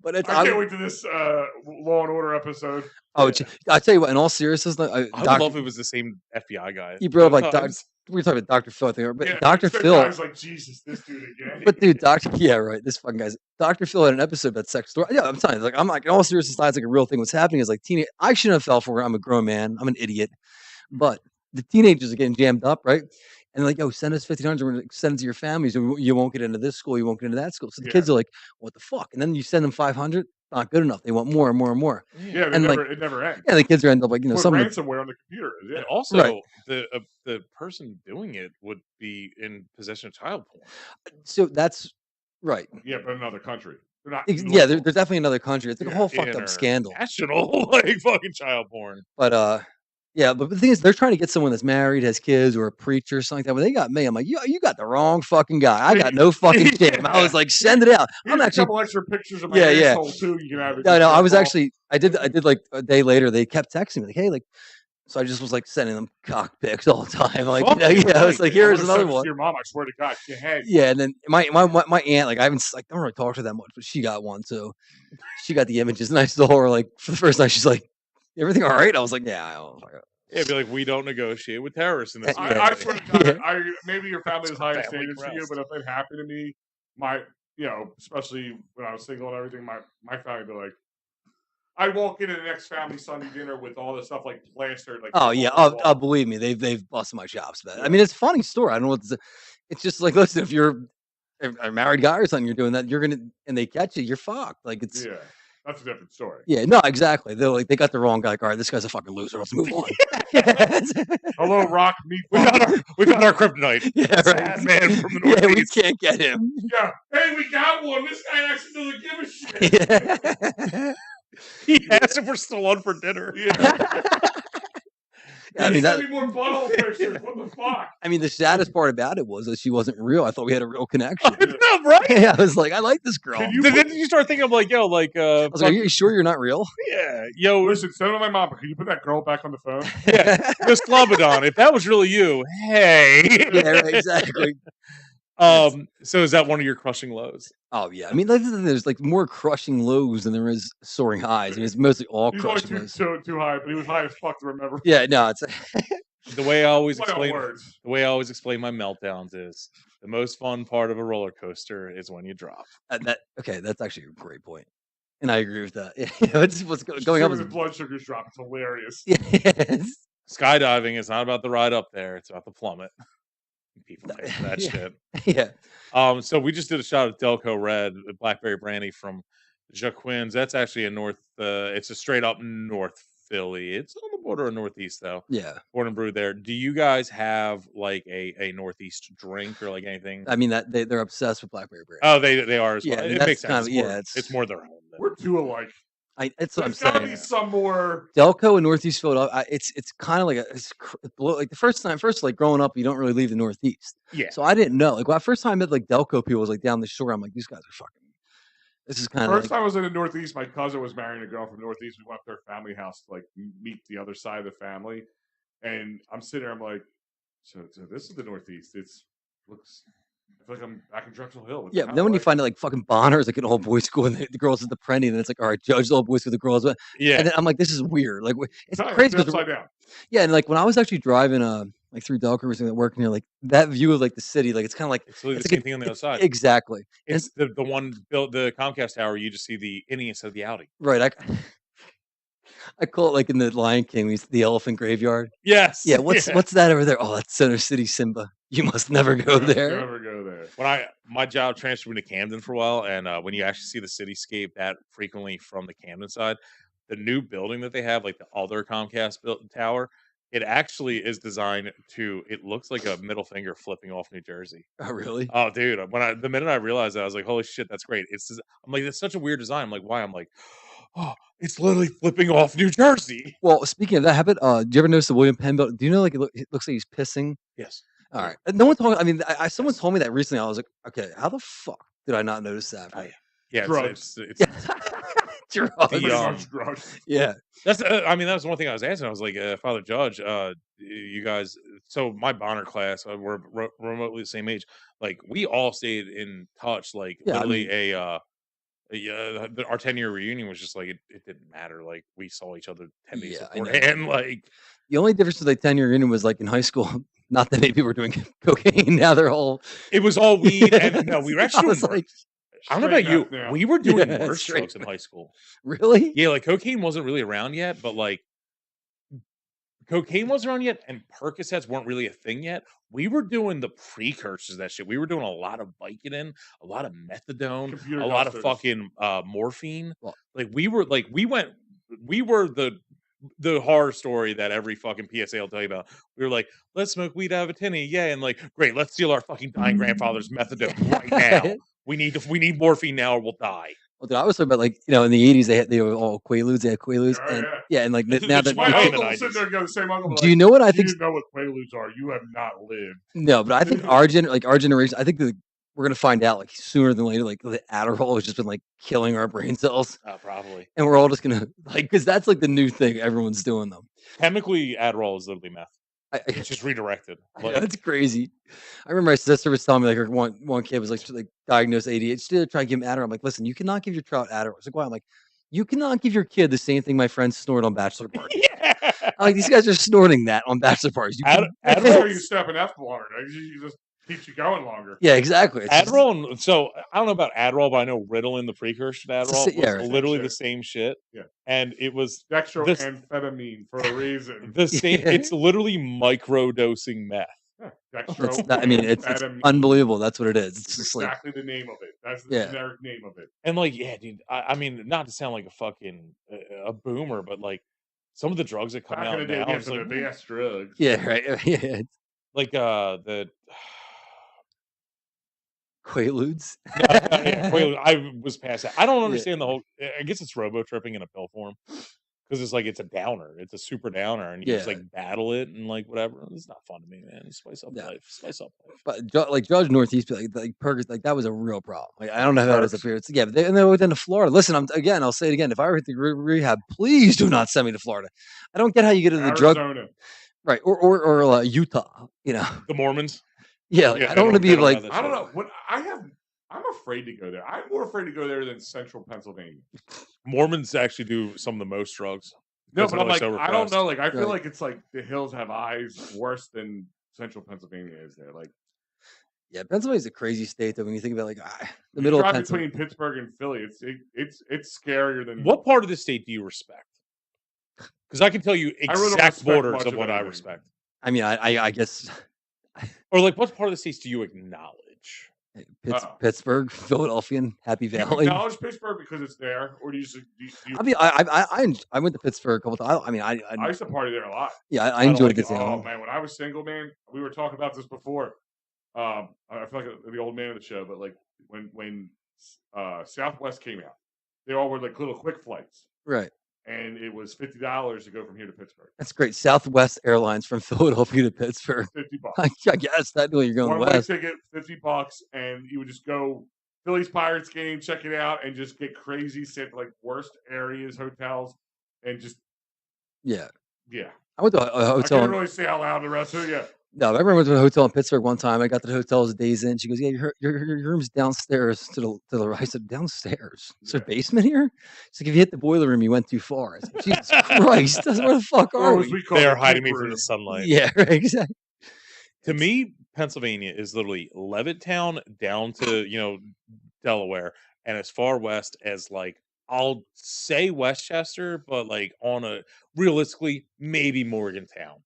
But I can't wait to this Law and Order episode. Oh, I tell you what. In all seriousness, I would love if it was the same FBI guy. You brought up like we're talking about Dr. Phil, I think, but Yeah, Dr. that Phil. guy's like, Jesus, this dude again. But dude, yeah, right. This fucking guy's Dr. Phil had an episode about sex story. Yeah, I'm telling you, like, I'm like, in all seriousness, it's like a real thing. What's happening is like I shouldn't have fell for it. I'm a grown man. I'm an idiot. But the teenagers are getting jammed up, right? And like, yo, send us $1,500. We're gonna send it to your families. You won't get into this school. You won't get into that school. So the kids are like, what the fuck? And then you send them 500. Not good enough. They want more and more and more. Yeah, and it never ends. Yeah, the kids are end up like, some ransomware on the computer. Yeah. And also, the person doing it would be in possession of child porn. So that's right. Yeah, but another country. They're not. Yeah, they're definitely another country. It's like a whole fucked up scandal. National like fucking child porn. But yeah, but the thing is, they're trying to get someone that's married, has kids, or a preacher or something like that. When they got me, I'm like, you got the wrong fucking guy. I got no fucking shame. I was like, send it out. Here's I'm actually a couple extra pictures of my asshole too. You can have it. No, I was actually, I did like a day later. They kept texting me like, hey, like. So I just was like sending them cock pics all the time. Like, I was like, here's another one. Your mom, I swear to God, your head. Yeah, and then my aunt, like, I haven't like don't really talk to her that much, but she got one too. She got the images, and I told her like for the first time, she's like, everything all right? I was like, yeah. Yeah, be like, we don't negotiate with terrorists in this. I swear to God, maybe your family has higher standards for you, but if it happened to me, especially when I was single and everything, my family would be like, I walk into the next family Sunday dinner with all this stuff like plastered. Like, oh yeah, believe me, they've busted my chops. But I mean, it's a funny story. I don't know what it's just like. Listen, if you're a married guy or something, you're doing that, and they catch you, you're fucked. Like it's that's a different story. Yeah, no, exactly. They're like, they got the wrong guy. Like, all right, this guy's a fucking loser. Let's move on. Hello, Rock. We got our kryptonite. Yeah, right. Man from the Northeast. Yeah, we can't get him. Yeah. Hey, we got one. This guy actually doesn't give a shit. Yeah. He asked if we're still on for dinner. Yeah. I mean, send me more butthole pictures. What the fuck? I mean, the saddest part about it was that she wasn't real. I thought we had a real connection. Right? Yeah, I was like, I like this girl. Then you start thinking of like, yo, like, I was like, are you sure you're not real? Yeah, yo, listen, send it to my mom. Can you put that girl back on the phone? Yeah, Miss Globodon, if that was really you, hey. Yeah, right, exactly. So is that one of your crushing lows? Oh yeah, I mean, there's like more crushing lows than there is soaring highs. I mean, it's mostly all crushing lows. Too high, but he was high as fuck to remember. Yeah, no, it's the way I always explain my meltdowns is the most fun part of a roller coaster is when you drop. That's actually a great point, and I agree with that. Yeah, it's what's going on with the blood sugars drop. It's hilarious. Yes. Skydiving is not about the ride up there; it's about the plummet. People pay for that shit. Yeah. So we just did a shot of Delco Red, Blackberry Brandy from Jaquin's. That's actually it's a straight up North Philly. It's on the border of Northeast though. Yeah. Born and brewed there. Do you guys have like a Northeast drink or like anything? I mean that they're obsessed with Blackberry Brandy. Oh, they are as well. Yeah, it makes sense. It's more their home. We're two alike. It's what I'm saying. There's gotta be some more Delco and Northeast Philadelphia. It's kind of like like the first like growing up, you don't really leave the Northeast. Yeah. So I didn't know. Like when I first time I met like Delco people was like down the shore. I'm like, these guys are fucking. This is kind of first time I was in the Northeast. My cousin was marrying a girl from Northeast. We went up to their family house to like meet the other side of the family, and I'm sitting there. I'm like, so this is the Northeast. Looks. I feel like I'm back in Drexel Hill. Yeah, but then when you find out like fucking Bonner is like an all boys school and the girls at the Prenny, and then it's like, all right, Judge the all boys with the girls. Yeah, and then I'm like, this is weird. Like it's crazy. It's upside down. Yeah, and like when I was actually driving like through Delco or something, working here, like that view of like the city, like it's kind of like it's the same thing on the other side. Exactly. It's the one built the Comcast Tower. You just see the innie instead of the Audi. Right. I call it like in the Lion King, the elephant graveyard. Yes. Yeah. What's that over there? Oh, that's Center City Simba. You must never go there. Never go there. When my job transferred to Camden for a while, and when you actually see the cityscape that frequently from the Camden side, the new building that they have, like the other Comcast tower, it actually is designed to. It looks like a middle finger flipping off New Jersey. Oh, really? Oh, dude! The minute I realized that, I was like, "Holy shit, that's great!" I'm like, "It's such a weird design." I'm like, "Why?" I'm like, "Oh, it's literally flipping off New Jersey." Well, speaking of that habit, do you ever notice the William Penn building? Do you know like it looks like he's pissing? Yes. All right. No one told. I mean, someone told me that recently. I was like, okay, how the fuck did I not notice that? Oh, yeah, drugs. It's drugs. Yeah. That's. I mean, that was one thing I was asking. I was like, Father Judge, you guys. So my Bonner class, we're remotely the same age. Like we all stayed in touch. Like literally Yeah, our 10-year reunion was just like it didn't matter. Like we saw each other 10 days beforehand. Like the only difference with like 10-year reunion was like in high school. Not that many people were doing cocaine. Now they're all. It was all weed, and no, we were actually doing. Like, I don't know about you. Now. We were doing worse drugs in high school. Really? Yeah, like cocaine wasn't really around yet, but like cocaine wasn't around yet, and Percocets weren't really a thing yet. We were doing the precursors of that shit. We were doing a lot of Vicodin, a lot of methadone, a lot of fucking morphine. Well, like we were the horror story that every fucking PSA will tell you about. We were like, let's smoke weed out of a tinny, yeah, and like, great, let's steal our fucking dying grandfather's methadone right now. We need morphine now, or we'll die. Well, dude, I was talking about like in the 80s they were all Quaaludes. They had Quaaludes, and like now that my uncle sitting there going, same uncle. Do you know what I think? You know what Quaaludes are? You have not lived. No, but I think our generation. I think we're gonna find out like sooner than later. Like the Adderall has just been like killing our brain cells. Probably. And we're all just gonna like because that's like the new thing everyone's doing them. Chemically, Adderall is literally meth. It's just redirected. Like, that's crazy. I remember my sister was telling me like her one kid was like diagnosed ADHD. Trying to give him Adderall. I'm like, listen, you cannot give your child Adderall. It's like, why? I'm like, you cannot give your kid the same thing my friends snort on bachelor parties. Yeah. Like these guys are snorting that on bachelor parties. Adderall, you step an F water. You just keeps you going longer. Yeah, exactly. It's Adderall. So I don't know about Adderall, but I know Ritalin, the precursor to Adderall, was literally the same shit. Yeah, and it was dextroamphetamine for a reason. The same. It's literally micro dosing meth. It's unbelievable. That's what it is. It's just exactly the name of it. That's the generic name of it. And like, yeah, dude. I mean, not to sound like a fucking a boomer, but like some of the drugs that come out now, it's like the best drugs. Yeah, right. Yeah, like the Quaaludes. Quaaludes. I was past that. I don't understand the whole. I guess it's robo tripping in a pill form because it's like it's a downer. It's a super downer, and you just like battle it and like whatever. It's not fun to me, man. Spice up life. Spice up life. But like Judge NorthEast, like Perkins, like that was a real problem. Like I don't know how it is up here. It's and they went into Florida. Listen, I'll say it again. If I were at the rehab, please do not send me to Florida. I don't get how you get into the drug. Right, or Utah. You know, the Mormons. Yeah, I don't want to be like. I don't know. I'm afraid to go there. I'm more afraid to go there than Central Pennsylvania. Mormons actually do some of the most drugs. No, but I'm like, I don't know. Like, I feel like it's like the hills have eyes worse than Central Pennsylvania is there. Like, yeah, Pennsylvania's a crazy state though. When you think about like the middle of between Pittsburgh and Philly, it's scarier than. What part of the state do you respect? Because I can tell you exact borders of what I respect. I mean, I guess. Or like, what part of the states do you acknowledge? Pittsburgh, Philadelphia, and Happy Valley. You acknowledge Pittsburgh because it's there, or do you? I mean, I went to Pittsburgh a couple times. I mean, I used to party there a lot. Yeah, I enjoyed it. Oh man, when I was single, man, we were talking about this before. I feel like the old man of the show, but like when Southwest came out, they all were like little quick flights, right? And it was $50 to go from here to Pittsburgh. That's great. Southwest Airlines from Philadelphia to Pittsburgh. $50. I guess that way you're going west. One way ticket, $50, and you would just go Phillies Pirates game, check it out, and just get crazy, sit like worst areas, hotels, and just yeah. I went to a hotel. I can't really say out loud the rest of it. Yeah. No, I remember I went to a hotel in Pittsburgh one time. I got to the hotel, it was days in. She goes, "Yeah, your room's downstairs to the right." I said, "Downstairs? Is there a basement here?" She's like, "If you hit the boiler room, you went too far." I said, "Jesus Christ, where the fuck are we?" They are hiding me from the sunlight. Yeah, exactly. To me, Pennsylvania is literally Levittown down to Delaware, and as far west as like I'll say Westchester, but like on a realistically maybe Morgantown.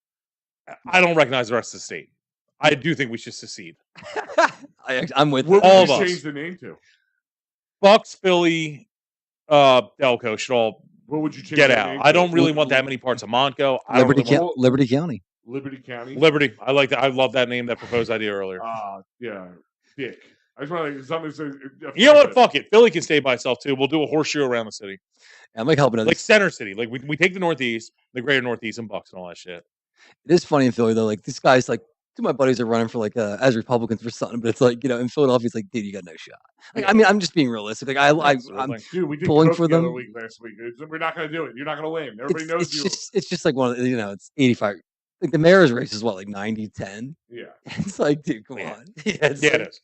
I don't recognize the rest of the state. I do think we should secede. I'm with all of us. Change the name to Bucks, Philly, Delco should all. What would you change get out? I don't really want that many parts of Montco. Liberty County. Liberty County. Liberty. I like that. I love that name. That proposed idea earlier. Yeah. Dick. I just want to something to say. You know what? Fuck it. Philly can stay by itself too. We'll do a horseshoe around the city. Yeah, I'm like helping like Center City. Like we take the Northeast, the greater Northeast, and Bucks and all that shit. It is funny in Philly though. Like these guys, like two of my buddies are running for like as Republicans for something, but it's like in Philadelphia, it's like, dude, you got no shot. Like I mean, I'm just being realistic. Like I'm we did pulling for them. Last week. We're not going to do it. You're not going to win. Everybody knows you. It's just like one of it's 85. Like the mayor's race is what, like 90-10? Yeah. It's like, dude, come on. Yeah, it is.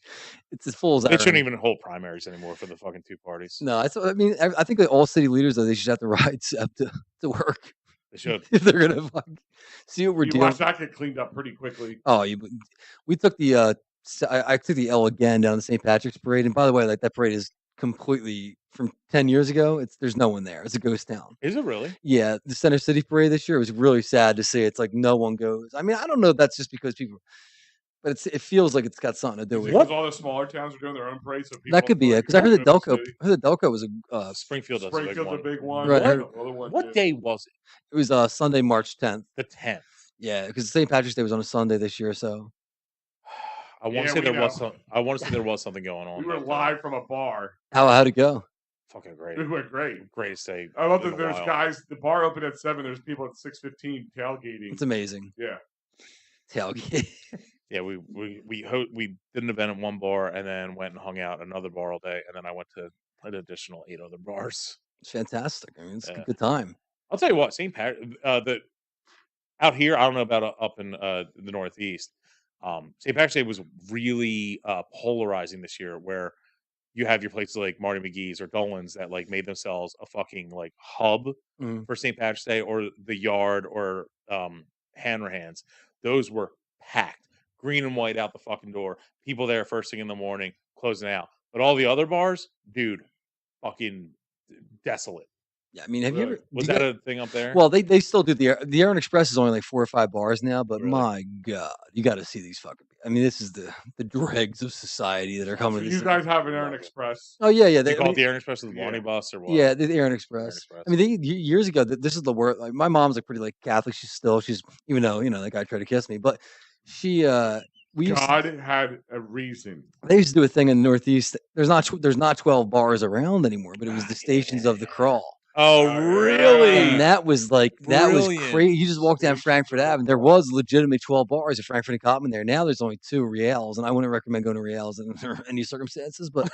It's as full as they shouldn't even hold primaries anymore for the fucking two parties. No, I mean, I think that all city leaders though they should have to ride Seb to work. They should. If they're gonna see what we're doing. Watch that get cleaned up pretty quickly. Oh, we took the I took the L again down the St. Patrick's parade, and by the way, like that parade is completely from 10 years ago. There's no one there. It's a ghost town. Is it really? Yeah, the Center City parade this year was really sad to see. It's like no one goes. I mean, I don't know if that's just because people, but it feels like it's got something to do with it. Because all the smaller towns are doing their own parade, so people that could be it. Because I heard that Delco was a Springfield's a big one. Right. What day was it? It was Sunday, March 10th. The 10th. Yeah, because St. Patrick's Day was on a Sunday this year, so. I want to say there was some. I want to say there was something going on. We were live from a bar. How'd it go? Fucking great. It went great. Greatest day. I love that there's guys. The bar opened at 7. There's people at 6:15 tailgating. It's amazing. Yeah. Tailgate. Yeah, we did an event at one bar and then went and hung out at another bar all day, and then I went to an additional 8 other bars. It's fantastic. I mean, it's a good time. I'll tell you what, St. Patrick. Out here, I don't know about up in the Northeast. St. Patrick's Day was really polarizing this year, where you have your places like Marty McGee's or Dolan's that like made themselves a fucking like hub for St. Patrick's Day, or the Yard, or Hanrahan's. Those were packed, green and white out the fucking door. People there first thing in the morning, closing out. But all the other bars, dude, fucking desolate. Yeah, I mean, have you ever? Was that a thing up there? Well, they still do the Aaron Express is only like 4 or 5 bars now, but Really? my God, you got to see these fucking. I mean, this is the dregs of society that are coming. So you guys have an Aaron Express? Oh yeah. They call it the Aaron Express, or the Bonnie Bus, or what? Yeah, the Aaron Express. I mean, years ago, this is the word. Like my mom's like pretty like Catholic. She's even though that guy tried to kiss me, but she God had a reason. They used to do a thing in the Northeast. There's not 12 bars around anymore, but it was the Stations of the Crawl. Oh, really? And that was was crazy. You just walked down Frankfurt Ave, and there was legitimately 12 bars at Frankfurt and Cottman there. Now there's only 2 Reals, and I wouldn't recommend going to Reals in any circumstances. But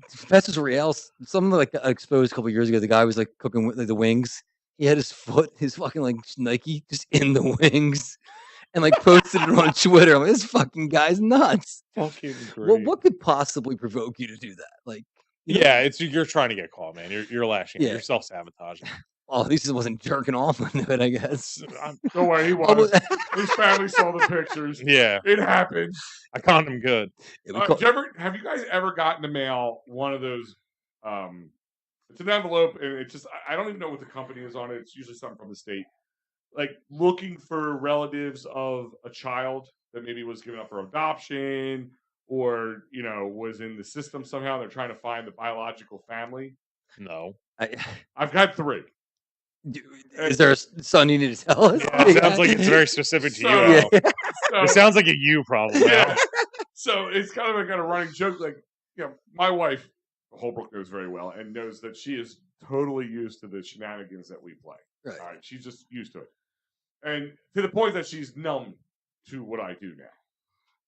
Festus Reals, something like exposed a couple years ago. The guy was like cooking with the wings. He had his fucking like Nike just in the wings. And like posted it on Twitter. I'm like, this fucking guy's nuts. Fucking great. What could possibly provoke you to do that? Like, you're trying to get caught, man. You're lashing. You're self-sabotaging. Well, at least he wasn't jerking off into it, I guess. No way, he was. His family saw the pictures. Yeah, it happened. I conned him good. Have you guys ever gotten to mail one of those? It's an envelope, and it's just I don't even know what the company is on it. It's usually something from the state. Like looking for relatives of a child that maybe was given up for adoption, or was in the system somehow. They're trying to find the biological family. No, I've had 3. Is there a son you need to tell us? Yeah, it sounds like it's very specific to you. It sounds like a you problem. Yeah. So it's kind of like a running joke. Like, my wife, Holbrook, knows very well and knows that she is totally used to the shenanigans that we play. Right. All right, she's just used to it. And to the point that she's numb to what I do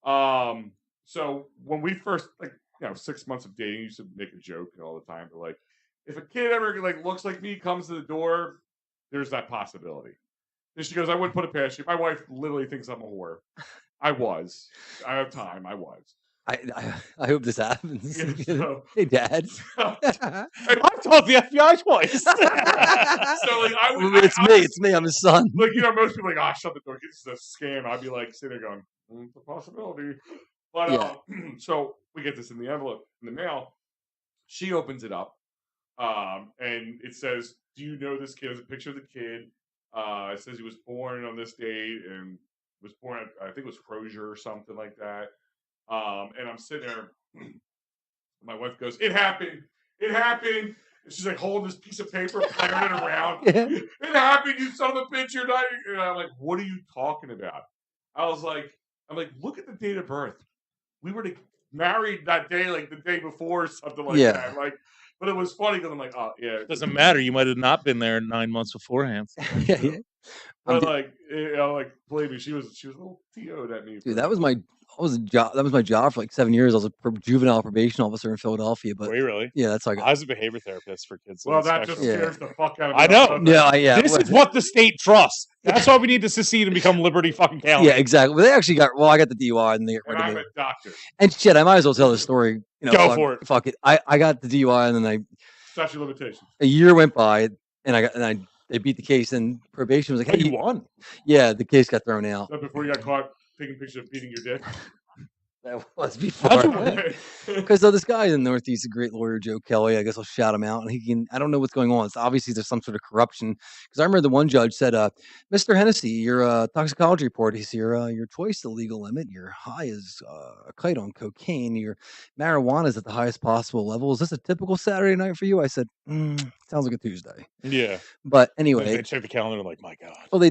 now. So when we first, 6 months of dating, used to make a joke all the time. But like, if a kid ever looks like me, comes to the door, there's that possibility. And she goes, I wouldn't put it past you. My wife literally thinks I'm a whore. I have time. I was. I hope this happens. Yeah, hey, Dad. I've told the FBI twice. It's me. I'm his son. Most people are like, shut the door. It's a scam. I'd be like sitting there going, it's a possibility. But so we get this in the envelope in the mail. She opens it up, and it says, "Do you know this kid?" There's a picture of the kid. It says he was born on this date and was born at, I think it was Crozier or something like that. And I'm sitting there. My wife goes, "It happened. It happened." And she's like holding this piece of paper, firing it around. Yeah. It happened. You son of a bitch. You're not. And I'm like, "What are you talking about?" I'm like, look at the date of birth. We were married that day, like the day before, or something like that. But it was funny because I'm like, oh yeah. It doesn't matter. You might have not been there 9 months beforehand. But believe me, she was a little TO'd at me. Dude, that was my That was my job for like 7 years. I was a juvenile probation officer in Philadelphia. But were you really? Yeah, that's how I was a behavior therapist for kids. Well, that just scares the fuck out of I me. know. Yeah. This is what the state trusts. That's why we need to secede and become Liberty fucking County. Yeah, exactly. Well, they actually got. Well, I got the DUI, and they got rid of I'm me. a doctor. And shit, I might as well tell the story. Go for it. Fuck it. I got the DUI, and then statute of limitations. A year went by, and they beat the case, and probation was like, "Hey, you won." Yeah, the case got thrown out. So before you got caught taking pictures of beating your dick. That was before. Because this guy in the Northeast, a great lawyer, Joe Kelly. I guess I'll shout him out. And I don't know what's going on. It's obviously there's some sort of corruption. Because I remember the one judge said, "Mr. Hennessy, your toxicology report is here. You're twice the legal limit. Your high is a kite on cocaine. Your marijuana is at the highest possible level. Is this a typical Saturday night for you?" I said, "Sounds like a Tuesday." Yeah. But anyway, they check the calendar and like, my God. Well, they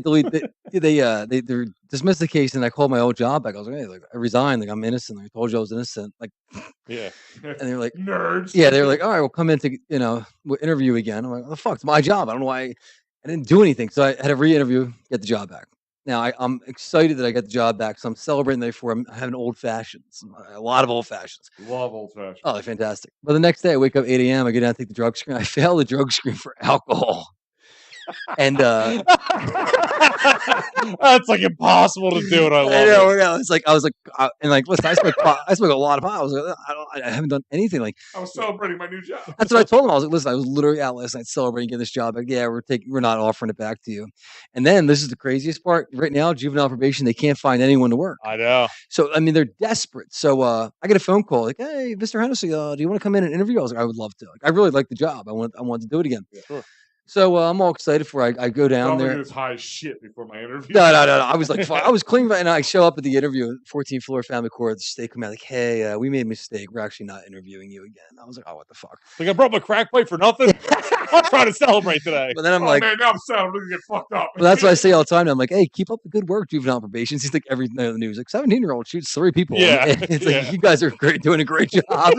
dismissed the case, and I called my old job back. I was like, "Hey, I resigned. I innocent. I told you I was innocent." Yeah. And they were like, nerds. Yeah, they were like, "All right, we'll come in to we'll interview again." I'm like, "The fuck, it's my job. I don't know why I didn't do anything." So I had to re-interview, get the job back. Now I'm excited that I got the job back. So I'm celebrating that before I'm having old fashions, a lot of old fashions. Love old fashions. Oh, they're fantastic. But the next day I wake up 8 a.m. I get down and take the drug screen. I fail the drug screen for alcohol. And that's like impossible to do. And I love it. Listen, I smoke a lot of pot. I was like, I haven't done anything. I was celebrating my new job. That's what I told him. I was like, listen, I was literally out last night celebrating getting this job. Like, yeah, we're not offering it back to you. And then this is the craziest part. Right now, juvenile probation, they can't find anyone to work. I know. So I mean, they're desperate. So I get a phone call like, "Hey, Mr. Hennessy, do you want to come in and interview?" I was like, "I would love to. I really like the job. I want to do it again." Yeah, sure. So I'm all excited for I go down there. I was high as shit before my interview. No. I was like, I was clean, and I show up at the interview, 14th floor family court. They come out like, "Hey, we made a mistake. We're actually not interviewing you again." I was like, "Oh, what the fuck?" Like, I brought my crack pipe for nothing. I'm trying to celebrate today. But then I'm like, man, now I'm celebrating. Get fucked up. Well, that's what I say all the time. I'm like, "Hey, keep up the good work, juvenile probation." He's like, every night on the news, like 17-year-old shoots 3 people. Yeah, it's like, you guys are doing a great job.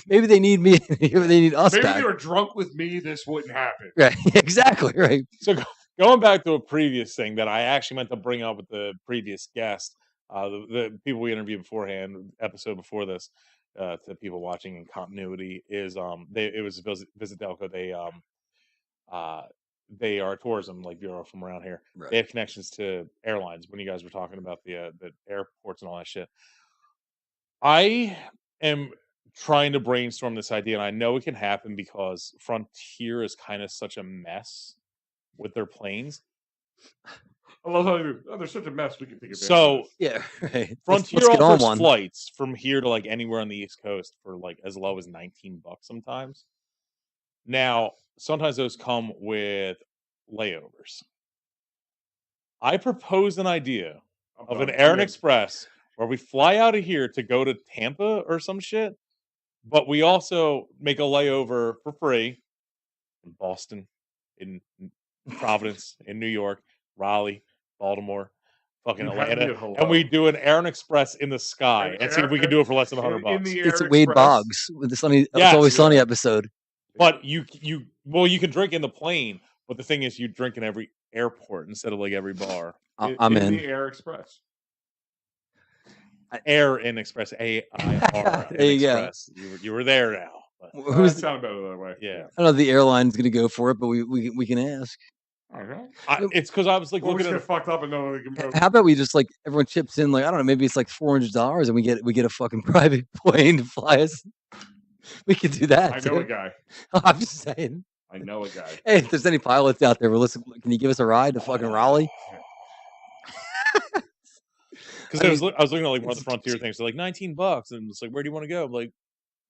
Maybe they need me. Maybe they need us. Maybe back. they were drunk with me. This wouldn't happen. Right. Exactly. Right. So going back to a previous thing that I actually meant to bring up with the previous guest, the people we interviewed beforehand, episode before this, to people watching in continuity is it was Visit Delco. They are a tourism bureau from around here. Right. They have connections to airlines. When you guys were talking about the airports and all that shit, I am trying to brainstorm this idea, and I know it can happen because Frontier is kind of such a mess with their planes. I love how they're such a mess. We can take advantage. So yeah, right. Frontier offers flights from here to anywhere on the East Coast for as low as $19 sometimes. Now, sometimes those come with layovers. I proposed an idea of an Air and Express where we fly out of here to go to Tampa or some shit, but we also make a layover for free in Boston, in Providence, in New York, Raleigh, Baltimore, fucking Atlanta, and we do an Air and Express in the sky and see if we can do it for less than $100. It's Wade Boggs with the Sunny. It's Always Sunny episode. But you can drink in the plane, but the thing is, you drink in every airport instead of every bar. I'm in the Air Express. Air and Express, AIR. There you go. You were there now. Who's sound better that way? Yeah. I don't know if the airline's going to go for it, but we can ask. Okay. It's because I was looking at get fucked up and no. How about we just everyone chips in I don't know, maybe it's $400 and we get a fucking private plane to fly us. We could do that. I know a guy. I'm just saying. I know a guy. Hey, if there's any pilots out there, listen, can you give us a ride to fucking Raleigh? Because I was looking at one of the Frontier things. They're $19, and it's where do you want to go? I'm like,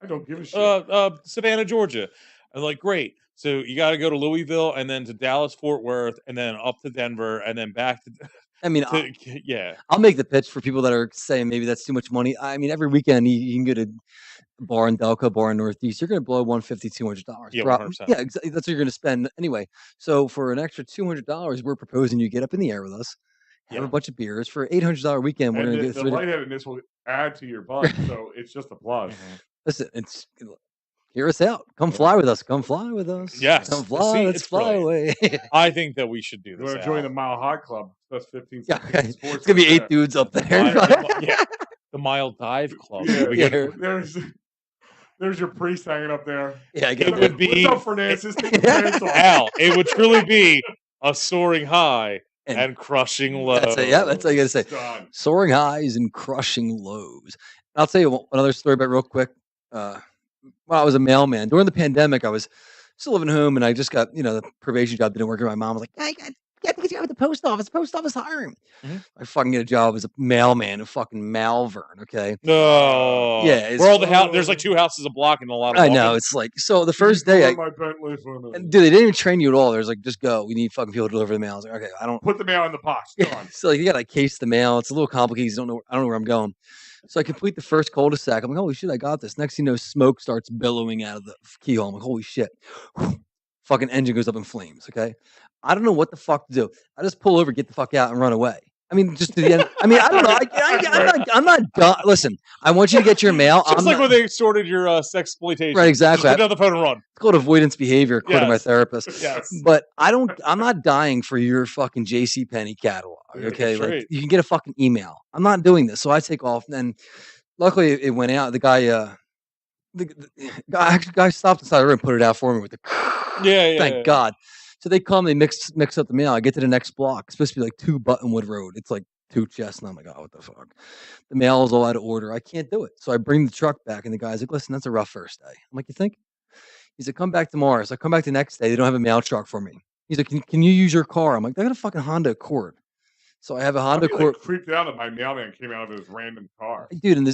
I don't give a shit. Savannah, Georgia. I'm great. So you got to go to Louisville, and then to Dallas, Fort Worth, and then up to Denver, and then back to. I mean, yeah. I'll make the pitch for people that are saying maybe that's too much money. I mean, every weekend you can get a bar in Delco, bar in Northeast. You're going to blow $150, $200. Yeah, 100%. Yeah, exactly. That's what you're going to spend anyway. So for an extra $200, we're proposing you get up in the air with us. Have a bunch of beers for $800 weekend. We're going to the lightheadedness will add to your budget, so it's just a plus. Listen, hear us out. Come fly with us. Come fly with us. Yes, come fly. Let's fly away. I think that we should do this. You want to join the Mile High Club? That's 15. Yeah, it's gonna be 8 dudes up there. Yeah, the Mile Dive Club. There's your priest hanging up there. Yeah, it would be. What's up, Frnacis? Take your pants off. Al, it would truly be a soaring high and crushing lows. That's what I gotta say. Soaring highs and crushing lows. I'll tell you another story about real quick. When I was a mailman during the pandemic, I was still living home, and I just got the probation job. Didn't work. And my mom was like, "I got to get you out of the post office. The post office hiring." I fucking get a job as a mailman in fucking Malvern. Okay. No. Yeah. Where all the there's like 2 houses a block and a lot of. I know. It's like so. The first day, dude, they didn't even train you at all. There's like, just go. We need fucking people to deliver the mail. I was like, okay, I don't put the mail in the box. Go on. So like, you gotta case the mail. It's a little complicated. I don't know where I'm going. So I complete the first cul-de-sac. I'm like, holy shit, I got this. Next thing you know, smoke starts billowing out of the keyhole. I'm like, holy shit. Fucking engine goes up in flames, okay? I don't know what the fuck to do. I just pull over, get the fuck out, and run away. I mean, just to the end. I mean, I don't know. I'm not done. Listen, I want you to get your mail. Just like when they sorted your sexploitation. Right, exactly. Just put down the phone and run. It's called avoidance behavior, according to my therapist. Yes. But I'm not dying for your fucking JCPenney catalog, okay? Like, right. You can get a fucking email. I'm not doing this. So I take off, and luckily it went out. The guy, the guy stopped inside the room and put it out for me with the thank God. So they come, they mix up the mail. I get to the next block. It's supposed to be like 2 Buttonwood Road. It's like 2 Chestnut. I'm like, oh, what the fuck? The mail is all out of order. I can't do it. So I bring the truck back, and the guy's like, listen, that's a rough first day. I'm like, you think? He's like, come back tomorrow. So I come back the next day. They don't have a mail truck for me. He's like, can you use your car? I'm like, I got a fucking Honda Accord. So I have a Honda Accord. Like, creeped out that my mailman came out of his random car, dude.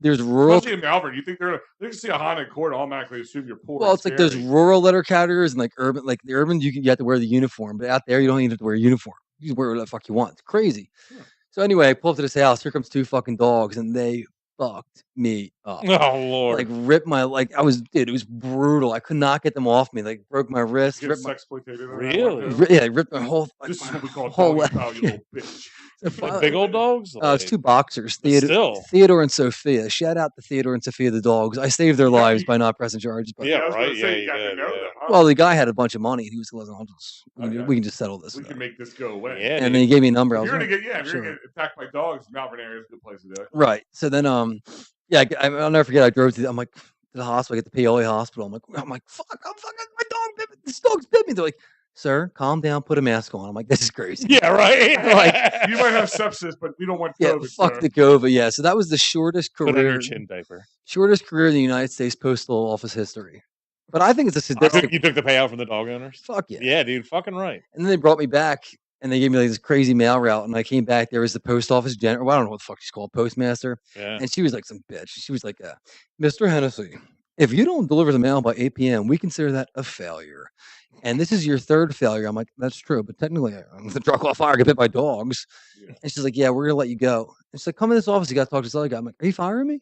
There's rural. Especially in Malvern, you think they can see a Honda Accord, automatically assume you're poor. Well, it's like there's rural letter carriers and like urban. Like the urban, you have to wear the uniform, but out there you don't even have to wear a uniform. You can wear whatever the fuck you want. It's crazy. Yeah. So anyway, I pull up to this house. Here comes 2 fucking dogs, and they fucked me up. Oh Lord! Like ripped my it was brutal. I could not get them off me. Like broke my wrist. Ripped my exploitated. Really? Yeah, ripped my whole. This is what we call doggy style, you little bitch. Big old dogs? It's 2 boxers, Theodore and Sophia. Shout out to Theodore and Sophia, the dogs. I saved their lives by not pressing charges. But right. Well, the guy had a bunch of money. He was like, we can just settle this. We can make this go away. Yeah, and then he gave me a number. If you're gonna get attacked by dogs, Malvern area is a good place to do it. Right. So then, I'll never forget. I drove to the hospital. I get to Paoli Hospital. I'm like, fuck, my dog bit me. This dog's bit me. They're like, sir, calm down, put a mask on. I'm like, this is crazy. Yeah, right. Like, you might have sepsis, but we don't want COVID. Fuck the COVID. Yeah. So that was the shortest career. Put on your chin diaper. Shortest career in the United States Postal Office history. But I think it's a sadistic. You took the payout from the dog owners? Fuck yeah. Yeah, dude, fucking right. And then they brought me back, and they gave me like this crazy mail route. And I came back, there was the post office general. Well, I don't know what the fuck she's called, postmaster. Yeah. And she was like some bitch. She was like, Mr. Hennessy, if you don't deliver the mail by 8 p.m., we consider that a failure. And this is your 3rd failure. I'm like, that's true, but technically, I'm the truck off fire. I get bit by dogs. Yeah. And she's like, yeah, we're gonna let you go. And she's like, come in this office. You got to talk to this other guy. I'm like, are you firing me?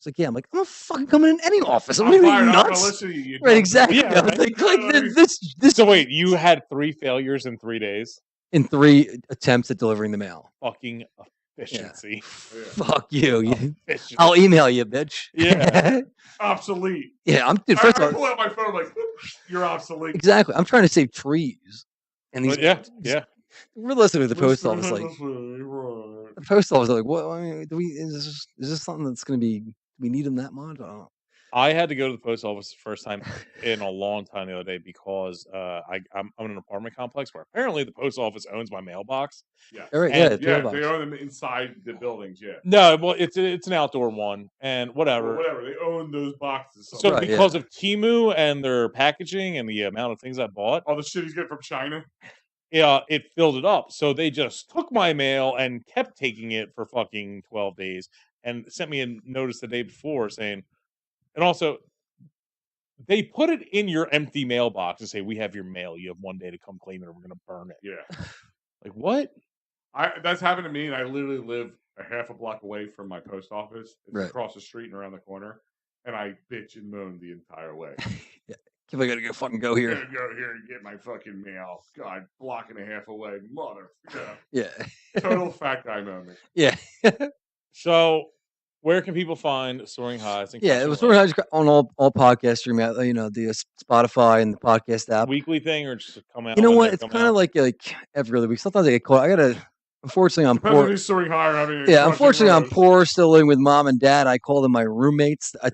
She's like, yeah. I'm like, I'm not fucking coming in any office. I'm fired. Nuts. You right? Exactly. Yeah, right. Like this. So wait, you had 3 failures in 3 days? In 3 attempts at delivering the mail. Fucking efficiency. Yeah. Fuck you. I'll email you, bitch. Yeah. Obsolete. Yeah, I pull out my phone like, you're obsolete. Exactly. I'm trying to save trees. And these we're listening to the post office like the post office like, what? I mean, is this something that's going to be? Do we need them that much? I had to go to the post office the first time in a long time the other day because I'm in an apartment complex where apparently the post office owns my mailbox. Yeah, they own them inside the buildings. Yeah, no, well, it's an outdoor one and whatever. They own those boxes. So because of Temu and their packaging and the amount of things I bought, all the shit he's getting from China. Yeah, it filled it up. So they just took my mail and kept taking it for fucking 12 days and sent me a notice the day before saying. And also, they put it in your empty mailbox and say, we have your mail. You have 1 day to come claim it or we're going to burn it. Yeah. Like, what? That's happened to me, and I literally live a half a block away from my post office. It's across the street and around the corner. And I bitch and moan the entire way. Yeah. I gotta go here. I gotta go here and get my fucking mail. God, block and a half away. Motherfucker. Yeah. Total fat guy moment. Yeah. So... where can people find Soaring Highs? Yeah, it was Soaring Highs on all podcast streaming, the Spotify and the podcast app. Weekly thing or just come out? You know what? It's kind of like every other week. Sometimes I get caught. I'm unfortunately, I'm Depends poor. if he's soaring higher. Unfortunately, I'm poor. Still living with mom and dad. I call them my roommates. I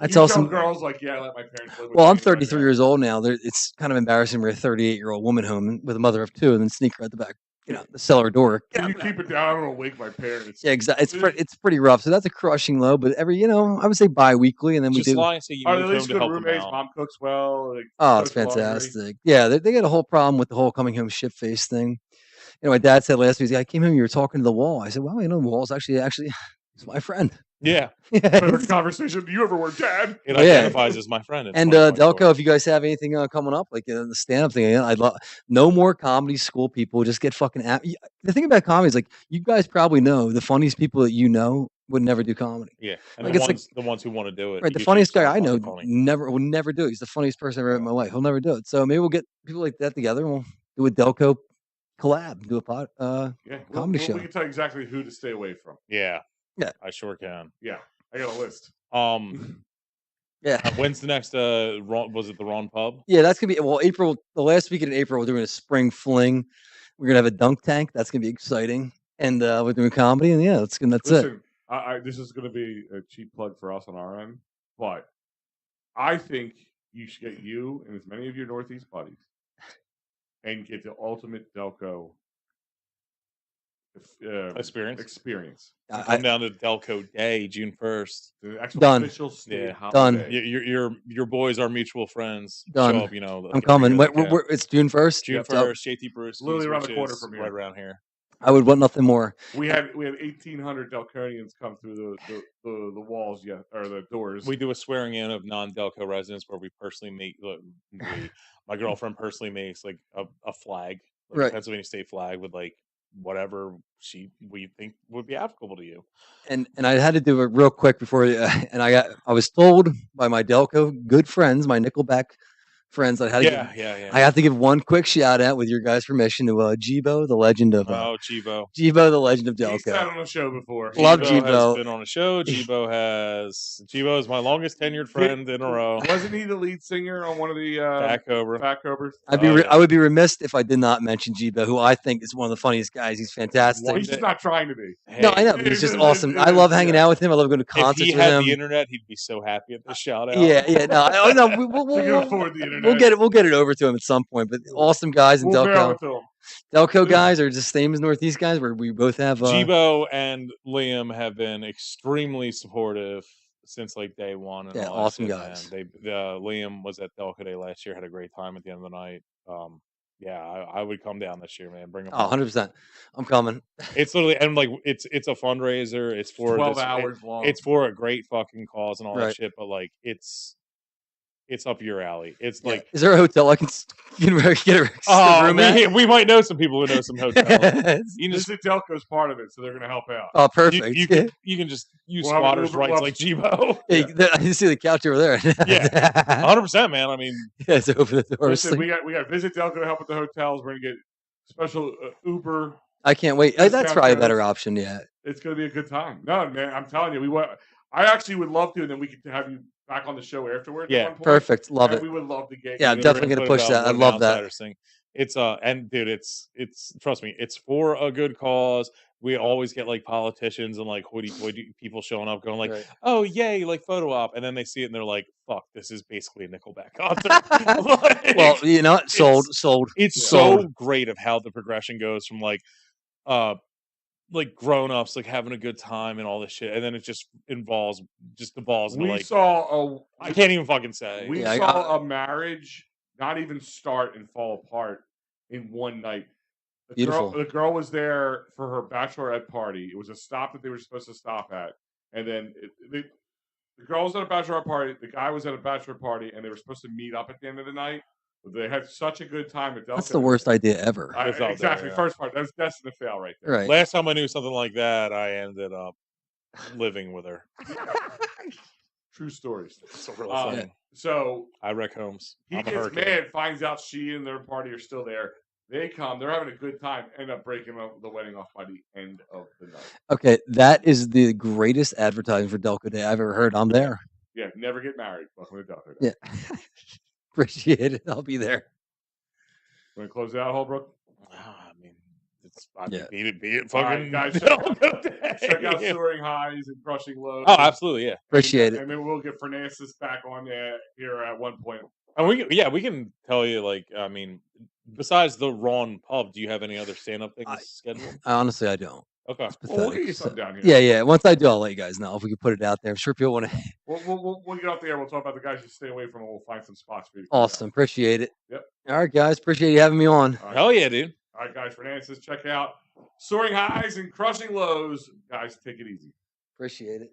tell some girls like, I let my parents live with Well, me. I'm 33 years old now. It's kind of embarrassing. We're a 38-year-old woman home with a mother of 2, and then sneak her at the back, the cellar door. Can you keep it down? I don't want to wake my parents. Yeah, exactly. It's pretty rough. So that's a crushing low. But I would say bi-weekly, and then we do. Lie and say you move home to help roommates. Mom cooks well. It's fantastic. Yeah, they got a whole problem with the whole coming home shit face thing. My dad said last week, I came home, you were talking to the wall. I said, well, the wall's actually, it's my friend. Yeah. Conversation. Do you ever work, Dad? It identifies as my friend. And Delco, if you guys have anything coming up, like the stand-up thing, I'd love no more comedy school people. Just get fucking the thing about comedy is like you guys probably know the funniest people that would never do comedy. Yeah, and the ones who want to do it. Right, the funniest guy I know will never do it. He's the funniest person I've ever met in my life. He'll never do it. So maybe we'll get people like that together and we'll do a Delco collab, do a comedy show. We can tell you exactly who to stay away from. Yeah, I sure can. Yeah, I got a list. Yeah. When's the next? Was it the Ron Pub? Yeah, that's gonna be April. The last weekend in April, we're doing a spring fling. We're gonna have a dunk tank. That's gonna be exciting, and we're doing comedy. And that's it. This is gonna be a cheap plug for us on our end, but I think you should get you and as many of your Northeast buddies and get the ultimate Delco experience. Come down to Delco Day, June 1st. Done. Done. Your boys are mutual friends. Done. Show up, I'm coming. It's June 1st. June 1st. JT Bruce, literally around the corner from here, right around here. I would want nothing more. We had 1,800 Delconians come through the walls, or the doors. We do a swearing in of non-Delco residents where we personally make my girlfriend personally makes like a flag, like a Pennsylvania state flag with like whatever we think would be applicable to you. And I had to do it real quick before, and I was told by my Delco good friends, my Nickelback friends, that I have to give one quick shout out with your guys' permission to Jibo, the legend of Jibo, the legend of Delco. He's been on a show before. Love Jibo. Has been on a show. Jibo is my longest tenured friend in a row. Wasn't he the lead singer on one of the Fat Cobras? I would be remiss if I did not mention Jibo, who I think is one of the funniest guys. He's fantastic. Well, he's just not trying to be. No, I know, but he's just awesome. I love hanging out with him. I love going to concerts with him. If he had the internet, he'd be so happy at the shout out. Yeah. No, we'll afford the internet. We'll get it over to him at some point. But awesome guys in Delco. Delco guys are just same as Northeast guys, where we both have Jibo and Liam have been extremely supportive since like day one. And all awesome shit, guys. Liam was at Delco Day last year, had a great time at the end of the night. I would come down this year, man. Bring him. 100%. I'm coming. It's literally and like it's a fundraiser. It's for 12 hours long. It's for a great fucking cause and all that shit. But like it's up your alley. It's like, is there a hotel I can get a room at? We might know some people who know some hotels. You just Delco's part of it, so they're going to help out. Oh, perfect. You can just use squatters' rights like Jibo. I see the couch over there. 100%, man. I mean, it's open the door. Listen, we got Visit Delco to help with the hotels. We're going to get special Uber. I can't wait. That's probably a better option. Yeah, it's going to be a good time. No, man, I'm telling you, I actually would love to, and then we could have you back on the show afterwards. Yeah, perfect. Love it. We would love to get. Yeah, I'm definitely going to push that. I love that. It's and dude, it's trust me, it's for a good cause. We always get like politicians and like hoity people showing up, going like, "Oh yay!" like photo op, and then they see it and they're like, "Fuck, this is basically a Nickelback concert." Well, sold. It's so great of how the progression goes from like grown-ups like having a good time and all this shit, and then it just involves just the balls. I can't even fucking say. We saw a marriage not even start and fall apart in one night. The girl was there for her bachelorette party. It was a stop that they were supposed to stop at, and then the girl was at a bachelorette party. The guy was at a bachelor party, and they were supposed to meet up at the end of the night. They had such a good time at Delco. That's the worst idea ever. Exactly. First part. That's destined to fail right there. Right. Last time I knew something like that, I ended up living with her. True stories. So I wreck homes. He gets mad, finds out she and their party are still there. They come. They're having a good time. End up breaking the wedding off by the end of the night. Okay, that is the greatest advertising for Delco Day I've ever heard. I'm there. Yeah, never get married. Welcome to Delco Day. Yeah. Appreciate it. I'll be there. Want to close it out, Holbrook? I mean, Beat it, fucking guys. Check out Soaring Highs and Crushing Lows. Oh, absolutely, yeah. Appreciate it. And maybe we'll get Frnacis back on here at one point. And we can tell you, like, I mean, besides the Ron pub, do you have any other stand-up things scheduled? Honestly, I don't. Okay. Well, we'll get you something down here. Yeah. Once I do, I'll let you guys know if we can put it out there. I'm sure people want to. We'll get off the air. We'll talk about the guys you stay away from, and we'll find some spots for you. Awesome. Appreciate it. Yep. All right, guys. Appreciate you having me on. Right. Hell yeah, dude. All right, guys. Frnacis, check out Soaring Highs and Crushing Lows. Guys, take it easy. Appreciate it.